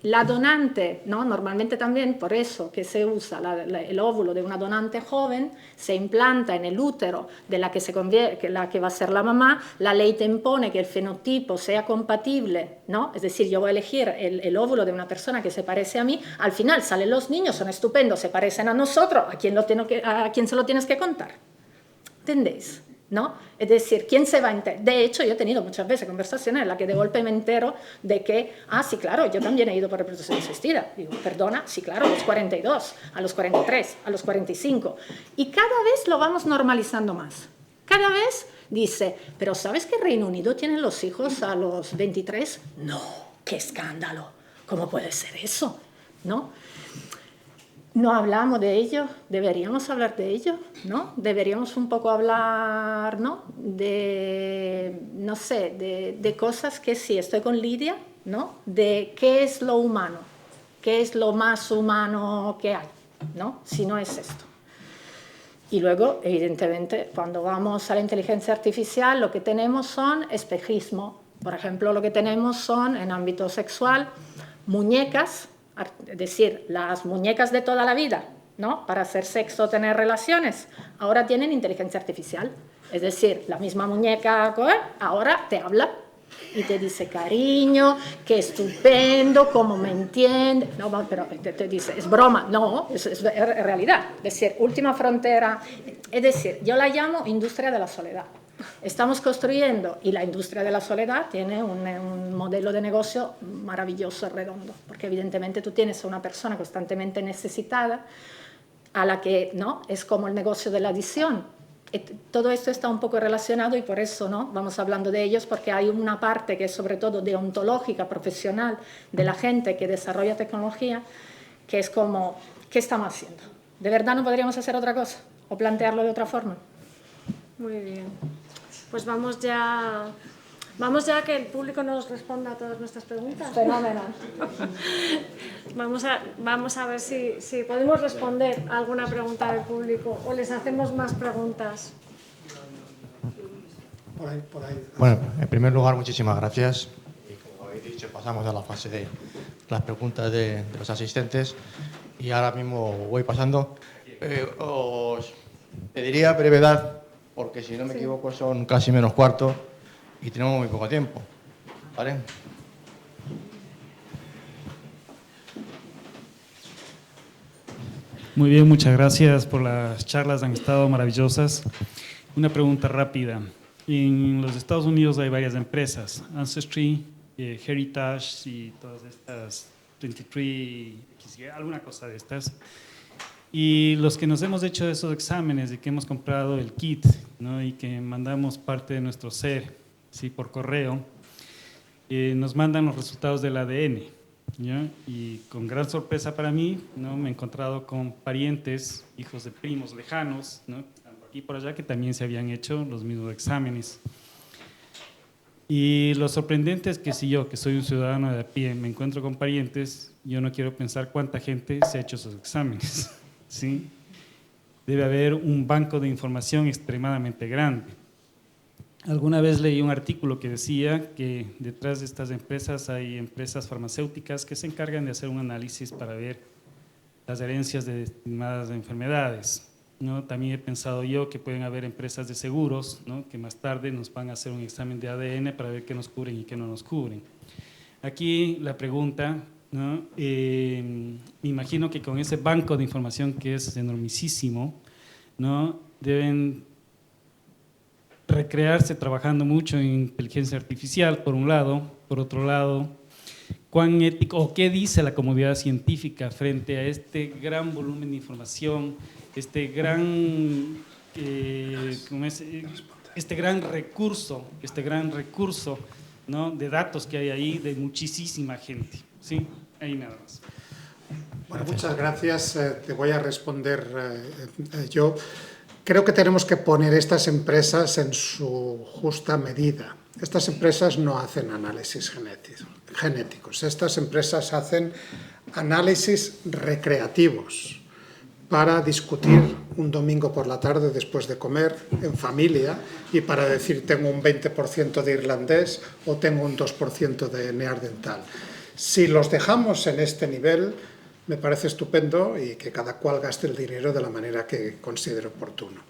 La donante, ¿no? Normalmente también por eso que se usa el óvulo de una donante joven, se implanta en el útero de la que va a ser la mamá, la ley te impone que el fenotipo sea compatible, ¿no? Es decir, yo voy a elegir el óvulo de una persona que se parece a mí, al final salen los niños, son estupendos, se parecen a nosotros, ¿a quién se lo tienes que contar? ¿Entendéis? ¿No? Es decir, ¿quién se va a enterar? De hecho, yo he tenido muchas veces conversaciones en las que de golpe me entero de que, sí, claro, yo también he ido por reproducción asistida. Digo, perdona, sí, claro, a los 42, a los 43, a los 45. Y cada vez lo vamos normalizando más. Cada vez dice, pero ¿sabes que Reino Unido tienen los hijos a los 23? No, qué escándalo. ¿Cómo puede ser eso? ¿No? No hablamos de ello, deberíamos hablar de ello, ¿no? Deberíamos un poco hablar, ¿no? No sé, de cosas que sí, estoy con Lidia, ¿no? De qué es lo humano, qué es lo más humano que hay, ¿no? Si no es esto. Y luego, evidentemente, cuando vamos a la inteligencia artificial, lo que tenemos son espejismo. Por ejemplo, lo que tenemos son, en ámbito sexual, muñecas, es decir, las muñecas de toda la vida, ¿no? Para hacer sexo o tener relaciones, ahora tienen inteligencia artificial. Es decir, la misma muñeca ahora te habla y te dice, cariño, qué estupendo, cómo me entiende. No, pero te dice, es broma. No, es realidad. Es decir, última frontera. Es decir, yo la llamo industria de la soledad. Estamos construyendo, y la industria de la soledad tiene un modelo de negocio maravilloso y redondo, porque evidentemente tú tienes a una persona constantemente necesitada, a la que, ¿no? Es como el negocio de la adicción. Todo esto está un poco relacionado y por eso, ¿no? Vamos hablando de ellos, porque hay una parte que es sobre todo deontológica, profesional, de la gente que desarrolla tecnología, que es como, ¿qué estamos haciendo? ¿De verdad no podríamos hacer otra cosa o plantearlo de otra forma? Muy bien. Pues vamos ya a que el público nos responda a todas nuestras preguntas. Fenómeno. Vamos a ver si podemos responder a alguna pregunta del público o les hacemos más preguntas. Por ahí. Bueno, en primer lugar, muchísimas gracias. Y como habéis dicho, pasamos a la fase de las preguntas de los asistentes. Y ahora mismo voy pasando. Os pediría brevedad, porque si no me equivoco son casi menos cuarto y tenemos muy poco tiempo, ¿vale? Muy bien, muchas gracias por las charlas, han estado maravillosas. Una pregunta rápida. En los Estados Unidos hay varias empresas, Ancestry, Heritage y todas estas, 23, alguna cosa de estas. Y los que nos hemos hecho esos exámenes y que hemos comprado el kit, ¿no? Y que mandamos parte de nuestro ser, ¿sí? Por correo, nos mandan los resultados del ADN, ¿ya? Y con gran sorpresa para mí, ¿no? Me he encontrado con parientes, hijos de primos lejanos, ¿no? Aquí por allá, que también se habían hecho los mismos exámenes. Y lo sorprendente es que si yo, que soy un ciudadano de a pie, me encuentro con parientes, yo no quiero pensar cuánta gente se ha hecho esos exámenes. ¿Sí? Debe haber un banco de información extremadamente grande. Alguna vez leí un artículo que decía que detrás de estas empresas hay empresas farmacéuticas que se encargan de hacer un análisis para ver las herencias de determinadas enfermedades. ¿no? También he pensado yo que pueden haber empresas de seguros, ¿no? Que más tarde nos van a hacer un examen de ADN para ver qué nos cubren y qué no nos cubren. Aquí la pregunta, ¿no? Me imagino que con ese banco de información que es enormísimo, ¿no? Deben recrearse trabajando mucho en inteligencia artificial, por un lado. Por otro lado, ¿cuán ético o qué dice la comunidad científica frente a este gran volumen de información, este gran recurso, ¿no? De datos que hay ahí de muchísima gente? ¿Sí? Ahí nada más. Bueno, muchas gracias. Te voy a responder yo. Creo que tenemos que poner estas empresas en su justa medida. Estas empresas no hacen análisis genéticos. Estas empresas hacen análisis recreativos para discutir un domingo por la tarde después de comer en familia y para decir tengo un 20% de irlandés o tengo un 2% de neandertal. Si los dejamos en este nivel, me parece estupendo y que cada cual gaste el dinero de la manera que considere oportuno.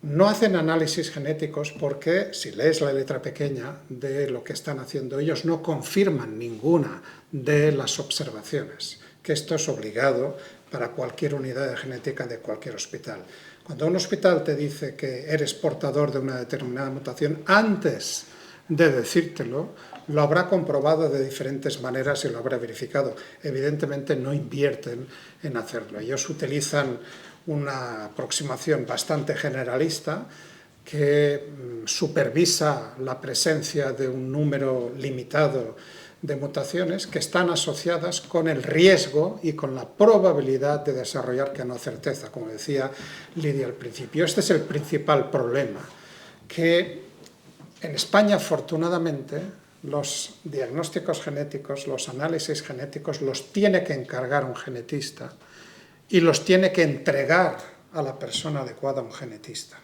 No hacen análisis genéticos porque, si lees la letra pequeña de lo que están haciendo, ellos no confirman ninguna de las observaciones, que esto es obligado para cualquier unidad de genética de cualquier hospital. Cuando un hospital te dice que eres portador de una determinada mutación, antes de decírtelo, lo habrá comprobado de diferentes maneras y lo habrá verificado. Evidentemente no invierten en hacerlo. Ellos utilizan una aproximación bastante generalista que supervisa la presencia de un número limitado de mutaciones que están asociadas con el riesgo y con la probabilidad de desarrollar que no certeza, como decía Lidia al principio. Este es el principal problema, que en España, afortunadamente, los diagnósticos genéticos, los análisis genéticos los tiene que encargar un genetista y los tiene que entregar a la persona adecuada un genetista.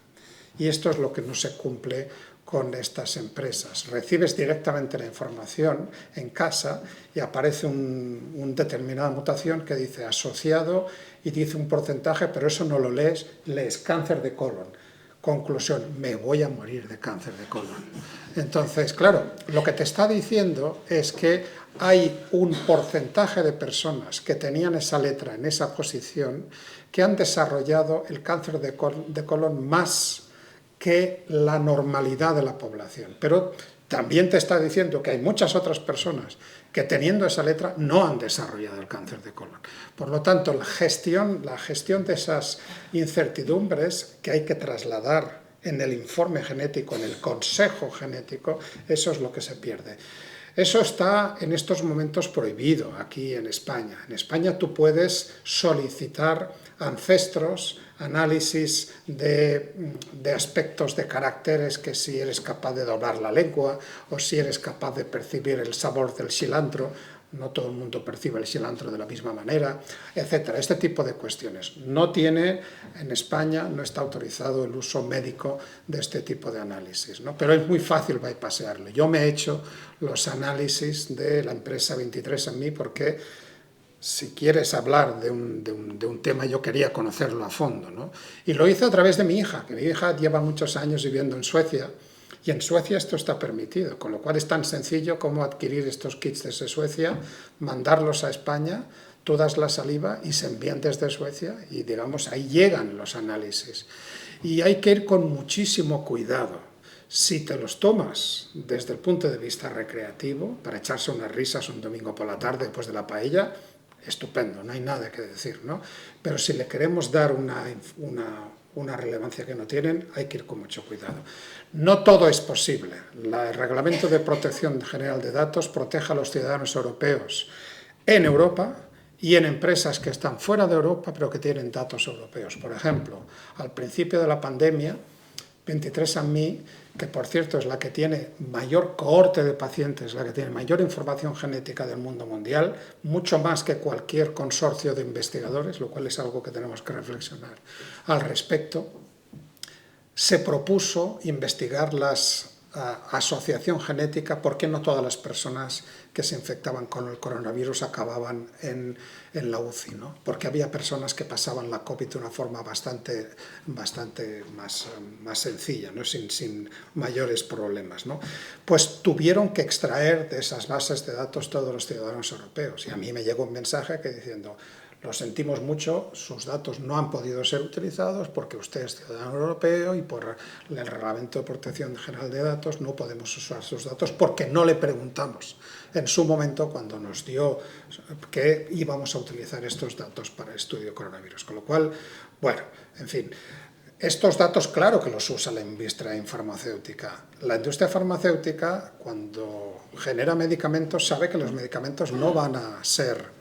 Y esto es lo que no se cumple con estas empresas. Recibes directamente la información en casa y aparece una determinada mutación que dice asociado y dice un porcentaje, pero eso no lo lees, lees cáncer de colon. Conclusión, me voy a morir de cáncer de colon. Entonces, claro, lo que te está diciendo es que hay un porcentaje de personas que tenían esa letra en esa posición que han desarrollado el cáncer de colon más que la normalidad de la población. Pero también te está diciendo que hay muchas otras personas que teniendo esa letra no han desarrollado el cáncer de colon. Por lo tanto, la gestión de esas incertidumbres que hay que trasladar en el informe genético, en el consejo genético, eso es lo que se pierde. Eso está en estos momentos prohibido aquí en España. En España tú puedes solicitar ancestros, análisis de aspectos de caracteres, que si eres capaz de doblar la lengua o si eres capaz de percibir el sabor del cilantro. No todo el mundo percibe el cilantro de la misma manera, etcétera. Este tipo de cuestiones. No tiene, en España, no está autorizado el uso médico de este tipo de análisis, ¿no? Pero es muy fácil bypassarlo. Yo me he hecho los análisis de la empresa 23andMe porque si quieres hablar de un tema, yo quería conocerlo a fondo, ¿no? Y lo hice a través de mi hija, que mi hija lleva muchos años viviendo en Suecia, y en Suecia esto está permitido, con lo cual es tan sencillo como adquirir estos kits desde Suecia, mandarlos a España, tú das la saliva y se envían desde Suecia y, digamos, ahí llegan los análisis. Y hay que ir con muchísimo cuidado. Si te los tomas desde el punto de vista recreativo, para echarse unas risas un domingo por la tarde después de la paella, estupendo, no hay nada que decir, ¿no? Pero si le queremos dar una relevancia que no tienen, hay que ir con mucho cuidado. No todo es posible. El Reglamento de Protección General de Datos protege a los ciudadanos europeos en Europa y en empresas que están fuera de Europa pero que tienen datos europeos. Por ejemplo, al principio de la pandemia, 23andMe, que por cierto es la que tiene mayor cohorte de pacientes, la que tiene mayor información genética del mundo mundial, mucho más que cualquier consorcio de investigadores, lo cual es algo que tenemos que reflexionar al respecto, se propuso investigar las asociación genética, ¿por qué no todas las personas que se infectaban con el coronavirus acababan en la UCI, ¿no? Porque había personas que pasaban la COVID de una forma bastante más sencilla, ¿no? sin mayores problemas, ¿no? Pues tuvieron que extraer de esas bases de datos todos los ciudadanos europeos. Y a mí me llegó un mensaje que diciendo: lo sentimos mucho, sus datos no han podido ser utilizados porque usted es ciudadano europeo y por el Reglamento de Protección General de Datos no podemos usar sus datos porque no le preguntamos en su momento cuando nos dio que íbamos a utilizar estos datos para el estudio de coronavirus. Con lo cual, bueno, en fin, estos datos claro que los usa la industria farmacéutica. La industria farmacéutica, cuando genera medicamentos, sabe que los medicamentos no van a ser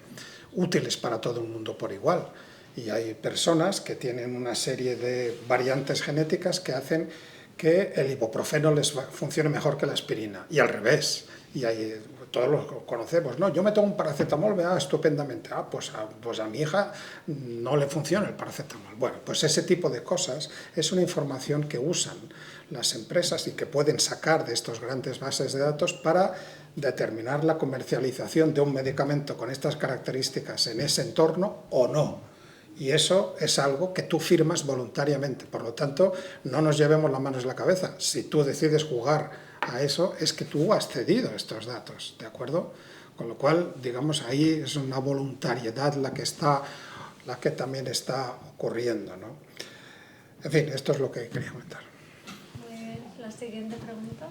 útiles para todo el mundo por igual. Y hay personas que tienen una serie de variantes genéticas que hacen que el ibuprofeno les funcione mejor que la aspirina. Y al revés. Y hay, todos lo conocemos, ¿no? Yo me tomo un paracetamol, me va estupendamente. Pues a mi hija no le funciona el paracetamol. Bueno, pues ese tipo de cosas es una información que usan las empresas y que pueden sacar de estos grandes bases de datos para determinar la comercialización de un medicamento con estas características en ese entorno o no. Y eso es algo que tú firmas voluntariamente. Por lo tanto, no nos llevemos las manos en la cabeza. Si tú decides jugar a eso, es que tú has cedido estos datos, ¿de acuerdo? Con lo cual, digamos, ahí es una voluntariedad la que también está ocurriendo, ¿no? En fin, esto es lo que quería comentar. Muy bien. La siguiente pregunta.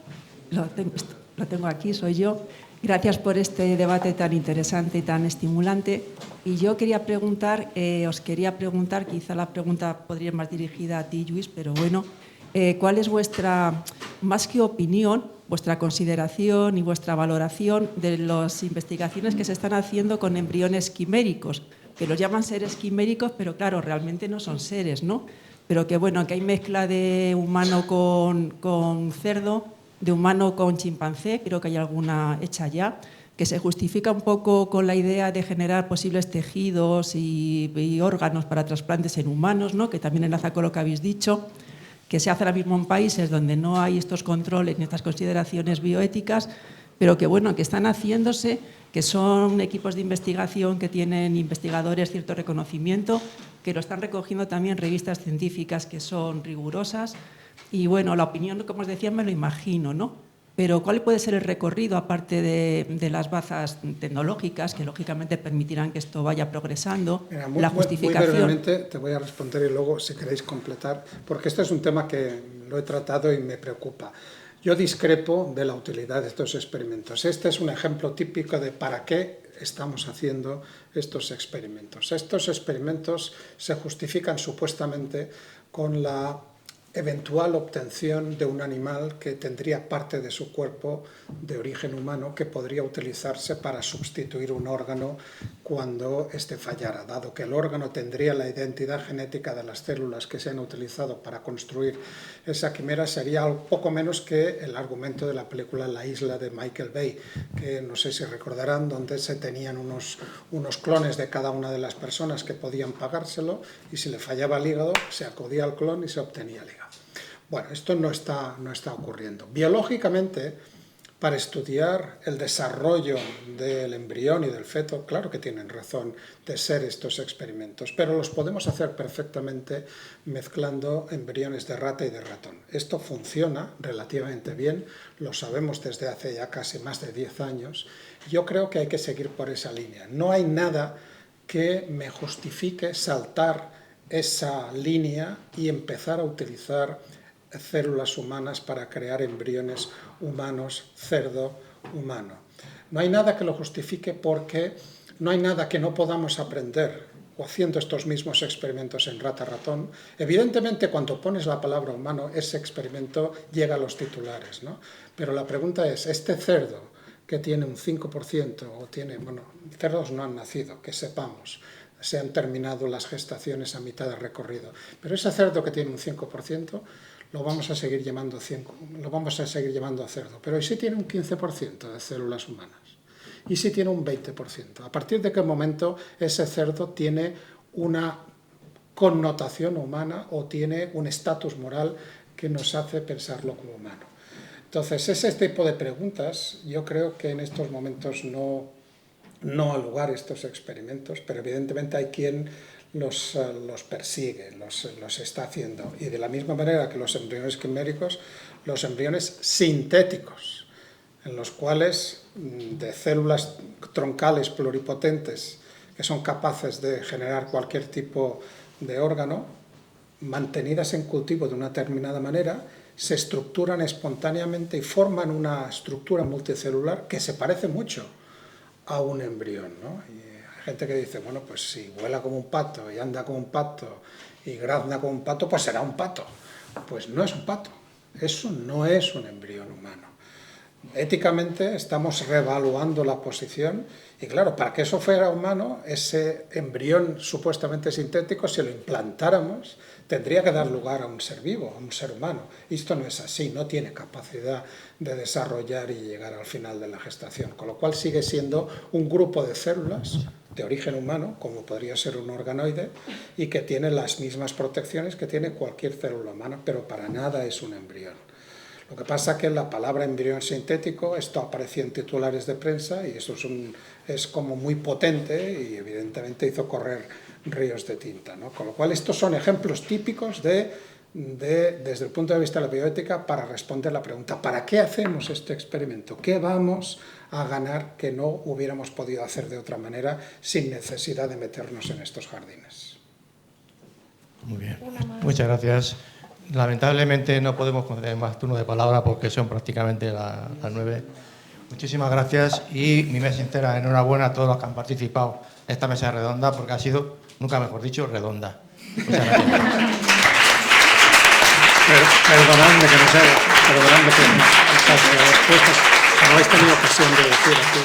Lo tengo aquí, soy yo. Gracias por este debate tan interesante y tan estimulante. Y yo quería preguntar, quizá la pregunta podría ir más dirigida a ti, Lluís, pero bueno, ¿cuál es vuestra, más que opinión, vuestra consideración y vuestra valoración de las investigaciones que se están haciendo con embriones quiméricos? Que los llaman seres quiméricos, pero claro, realmente no son seres, ¿no? Pero que bueno, que hay mezcla de humano con cerdo, de humano con chimpancé, creo que hay alguna hecha ya, que se justifica un poco con la idea de generar posibles tejidos y órganos para trasplantes en humanos, ¿no? Que también enlaza con lo que habéis dicho, que se hace ahora mismo en países donde no hay estos controles ni estas consideraciones bioéticas, pero que bueno, que están haciéndose, que son equipos de investigación que tienen investigadores cierto reconocimiento, que lo están recogiendo también revistas científicas que son rigurosas. Y bueno, la opinión, como os decía, me lo imagino, ¿no? Pero ¿cuál puede ser el recorrido, aparte de las bazas tecnológicas, que lógicamente permitirán que esto vaya progresando? Mira, la justificación. Muy brevemente te voy a responder y luego, si queréis completar, porque este es un tema que lo he tratado y me preocupa. Yo discrepo de la utilidad de estos experimentos. Este es un ejemplo típico de para qué estamos haciendo estos experimentos. Estos experimentos se justifican supuestamente con la eventual obtención de un animal que tendría parte de su cuerpo de origen humano que podría utilizarse para sustituir un órgano cuando éste fallara, dado que el órgano tendría la identidad genética de las células que se han utilizado para construir esa quimera. Sería un poco menos que el argumento de la película La isla de Michael Bay, que no sé si recordarán, donde se tenían unos clones de cada una de las personas que podían pagárselo, y si le fallaba el hígado se acudía al clon y se obtenía el hígado. Bueno, esto no está ocurriendo. Biológicamente, para estudiar el desarrollo del embrión y del feto, claro que tienen razón de ser estos experimentos, pero los podemos hacer perfectamente mezclando embriones de rata y de ratón. Esto funciona relativamente bien, lo sabemos desde hace ya casi más de 10 años. Yo creo que hay que seguir por esa línea. No hay nada que me justifique saltar esa línea y empezar a utilizar células humanas para crear embriones humanos, cerdo humano. No hay nada que lo justifique porque no hay nada que no podamos aprender o haciendo estos mismos experimentos en rata-ratón. Evidentemente, cuando pones la palabra humano, ese experimento llega a los titulares, ¿no? Pero la pregunta es, ¿este cerdo que tiene un 5% o tiene, bueno, cerdos no han nacido, que sepamos, se han terminado las gestaciones a mitad de recorrido, pero ese cerdo que tiene un 5%, lo vamos a seguir llamando cerdo. Pero ¿y si tiene un 15% de células humanas? ¿Y si tiene un 20%? ¿A partir de qué momento ese cerdo tiene una connotación humana o tiene un estatus moral que nos hace pensarlo como humano? Entonces, ese tipo de preguntas, yo creo que en estos momentos no ha lugar estos experimentos, pero evidentemente hay quien los persigue, los está haciendo. Y de la misma manera que los embriones quiméricos, los embriones sintéticos, en los cuales de células troncales pluripotentes que son capaces de generar cualquier tipo de órgano, mantenidas en cultivo de una determinada manera, se estructuran espontáneamente y forman una estructura multicelular que se parece mucho a un embrión, ¿no? Y hay gente que dice, bueno, pues si vuela como un pato y anda como un pato y grazna como un pato, pues será un pato. Pues no es un pato, eso no es un embrión humano. Éticamente estamos reevaluando la posición y claro, para que eso fuera humano, ese embrión supuestamente sintético, si lo implantáramos, tendría que dar lugar a un ser vivo, a un ser humano. Y esto no es así, no tiene capacidad de desarrollar y llegar al final de la gestación, con lo cual sigue siendo un grupo de células de origen humano, como podría ser un organoide, y que tiene las mismas protecciones que tiene cualquier célula humana, pero para nada es un embrión. Lo que pasa es que la palabra embrión sintético, esto apareció en titulares de prensa y eso es como muy potente y evidentemente hizo correr ríos de tinta, ¿no? Con lo cual estos son ejemplos típicos desde el punto de vista de la bioética para responder la pregunta ¿para qué hacemos este experimento? ¿Qué vamos a ganar que no hubiéramos podido hacer de otra manera sin necesidad de meternos en estos jardines? Muy bien, muchas gracias. Lamentablemente no podemos conceder más turno de palabra porque son prácticamente las 9. Muchísimas gracias y mi más sincera enhorabuena a todos los que han participado en esta mesa redonda porque ha sido, nunca mejor dicho, redonda. Muchas gracias. Perdonadme que estas respuestas no habéis tenido ocasión de decir aquí.